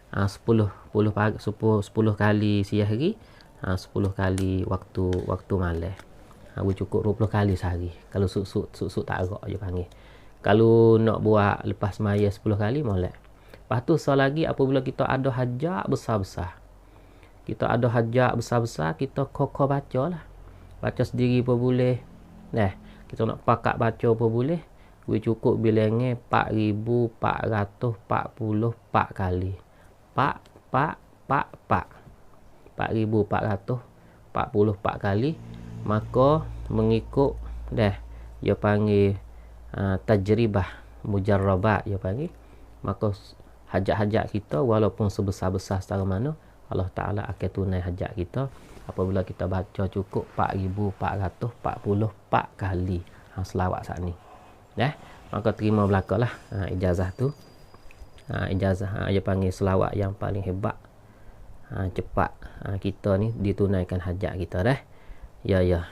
10 kali siang hari, 10 kali waktu malam. Cukup 20 kali sehari. Kalau suk-suk tak agak dia panggil. Kalau nak buat lepas maya 10 kali molek. Lepas tu lagi apabila kita ada hajat besar-besar. Kita ada hajat besar-besar, kita kokoh baca lah. Baca sendiri pun boleh. Kita nak pakat baca pun boleh. Cukup bilangnya 4,444 kali. 4,444 kali. Maka mengikut dia panggil tajribah mujarrabah dia panggil. Maka hajat-hajat kita walaupun sebesar-besar secara mana, Allah Ta'ala akan tunai hajat kita apabila kita baca cukup 4,444 kali selawat saat ni. Maka terima belakalah ijazah tu. Ijazah dia panggil selawat yang paling hebat, cepat kita ni ditunaikan hajat kita dah. Ya.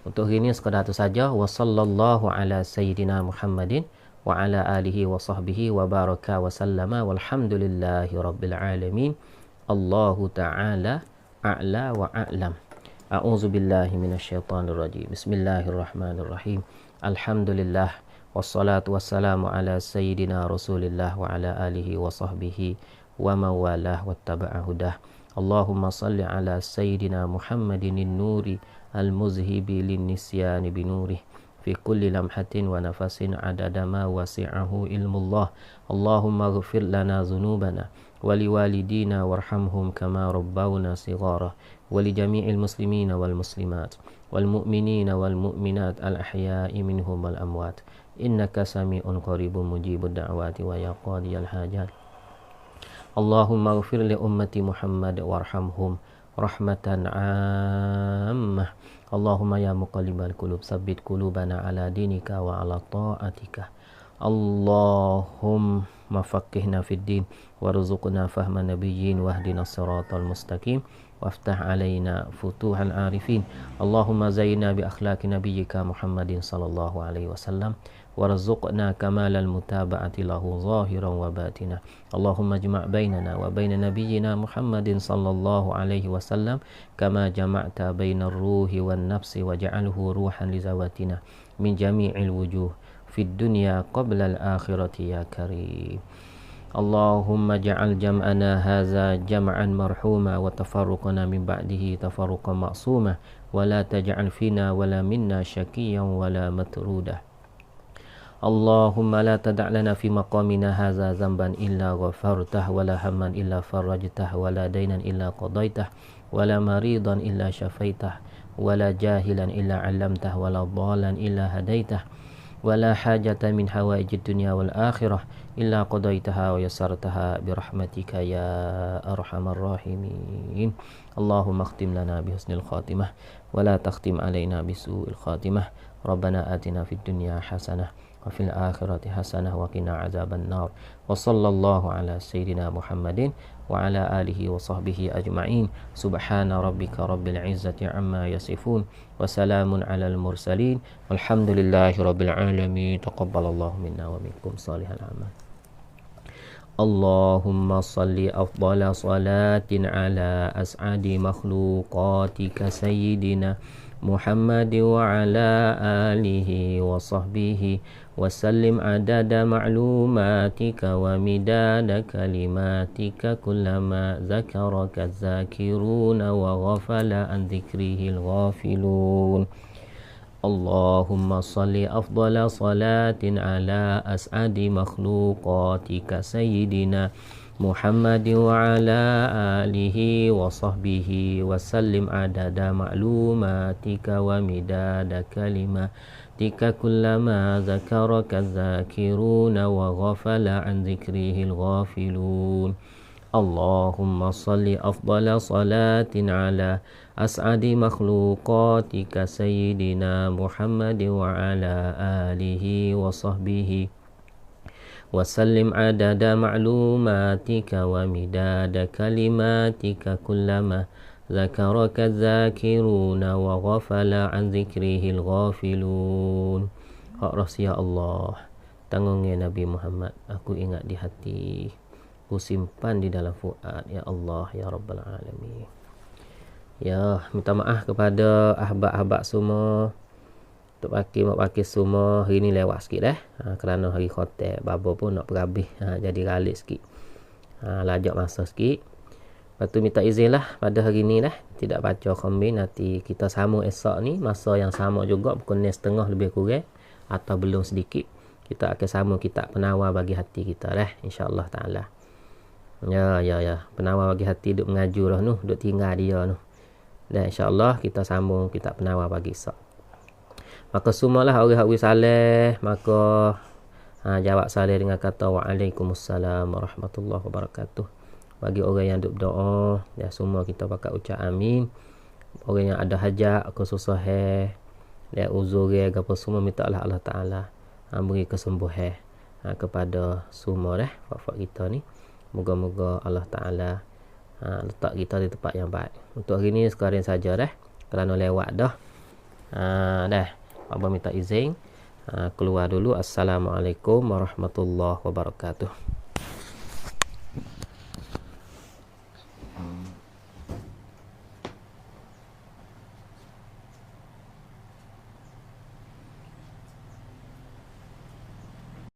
Untuk hari ni sekadar tu saja. Wa sallallahu ala sayyidina Muhammadin wa ala alihi wa sahbihi wa baraka wa sallama walhamdulillahi rabbil alamin. Allahu ta'ala a'la wa a'lam. A'udzu billahi minasyaitonir rajim. Bismillahirrahmanirrahim. Alhamdulillah wassalatu wassalamu ala sayyidina Rasulillah wa ala alihi wa sahbihi wa mawalah wattaba'a hudah. Allahumma salli ala sayyidina Muhammadin nuri al-muzhibi lin-nisyani binurih fi kulli lamhatin wa nafasin adada ma wasi'ahu ilmullah. Allahumma ighfir lana dhunubana wa liwalidina warhamhum kama rabbawna sighara wa li jami'il muslimina wal muslimat wal mu'minina wal mu'minat al ahya'i minhum wal amwat innaka sami'un qaribun mujibud da'wati wa ya qadiyal hajat. Allahumma ighfir li ummati Muhammad warhamhum rahmatan 'ammah. Allahumma ya muqallibal qulub tsabbit qulubana ala dinika wa ala ta'atika. Allahumma faqihna fid din warzuqna fahma nabiyyin wahdinas siratal mustaqim waftah alaina futuhal arifin. Allahumma zayyinna bi akhlaqi nabiyyika Muhammadin sallallahu alaihi wasallam warzuqna kamalal mutaba'ati lahu zahiran wa batina. Allahumma jma' bainana wa bain nabiyyina Muhammadin sallallahu alaihi wasallam kama jama'ta bainar ruhi wan nafsi waj'alhu ruhan li zawatina min jami'il wujuh fid dunya qabla al-akhirati ya karim. Allahumma ja'al jam'ana hadza jam'an marhuma wa tafarruqana min ba'dihi tafarruqan ma'suma wa la taj'al fina wala minna syaqiyyan wala matruda. Allahumma la tada' lana fi maqamina hadza dhanban illa ghafartah wa la hamman illa farajtah wa la daynan illa qadaitah wa la maridan illa syafaitah wa la jahilan illa 'allamtah wa la dhalan illa hadaitah wa la hajata min hawaijid dunya wal akhirah illa qadaitaha wa yassartaha bi rahmatika ya arhamar rahimin. Allahumma khtim lana bi husnil khatimah wa la takhtim alaina bi su'il khatimah. Rabbana atina fid dunya hasanah wa fil akhirati hasanah wa qina azaban nar. Wa sallallahu ala sayyidina Muhammadin wa ala alihi wa sahbihi ajma'in. Subhana rabbika rabbil izzati amma yasifun wa salamun alal mursalin walhamdulillahi rabbil alamin. Taqabbalallahu minna wa minkum salihal amal. Allahumma salli afdala salatin ala as'adi makhluqatika sayyidina Muhammad wa ala alihi wa sahbihi wa sallim adada ma'lumatika wa midada kalimatika kullama zakaraka zakiruna wa ghafala an dhikrihil ghafilun. Allahumma salli afdala salatin ala as'adi makhluqatika sayyidina Muhammad wa ala alihi wa sahbihi wa sallim adada ma'lumatika wa midada kalimatika kullama zakaraka zakiruna wa ghafala an dhikrihil ghafilun. Allahumma salli afdala salatin ala as'adi makhluqatika sayyidina Muhammad wa ala alihi wa sahbihi wa sallim adada ma'lumatika wa midada kalimatika kullama zakaraka zakiruna wa ghafala an dhikrihil ghafilun. Hak rahsia Allah, tanggungnya Nabi Muhammad, aku ingat di hati, ku simpan di dalam fuad, ya Allah ya Rabbal Alamin. Ya, minta maaf kepada ahbab-ahbab semua, untuk pakai semua hari ni lewat sikit kerana hari khotel babo pun nak berhabis, jadi ralik sikit, lajak masa sikit. Lepas tu minta izin lah pada hari ni tidak baca kombin, nanti kita sama esok ni masa yang sama juga, pukul 9:30 lebih kurang atau belum sedikit, kita akan sama kitab penawar bagi hati kita insya-Allah taala. Ya, penawar bagi hati duk mengaju dah duk tinggal dia dan insya-Allah kita sambung kitab penawar bagi esok. Maka semualah orang-orang saleh, maka jawab saleh dengan kata waalaikumsalam warahmatullahi wabarakatuh. Bagi orang yang duk berdoa, ya semua kita pakai ucap amin. Orang yang ada hajat, kesusahan, dan uzur apa semua, minta Allah Taala beri kesembuhan kepada semua wafat kita ni. Moga-moga Allah Taala letak kita di tempat yang baik. Untuk hari ni sekarang saja kerana lewat dah. Abang minta izin keluar dulu. Assalamualaikum warahmatullahi wabarakatuh.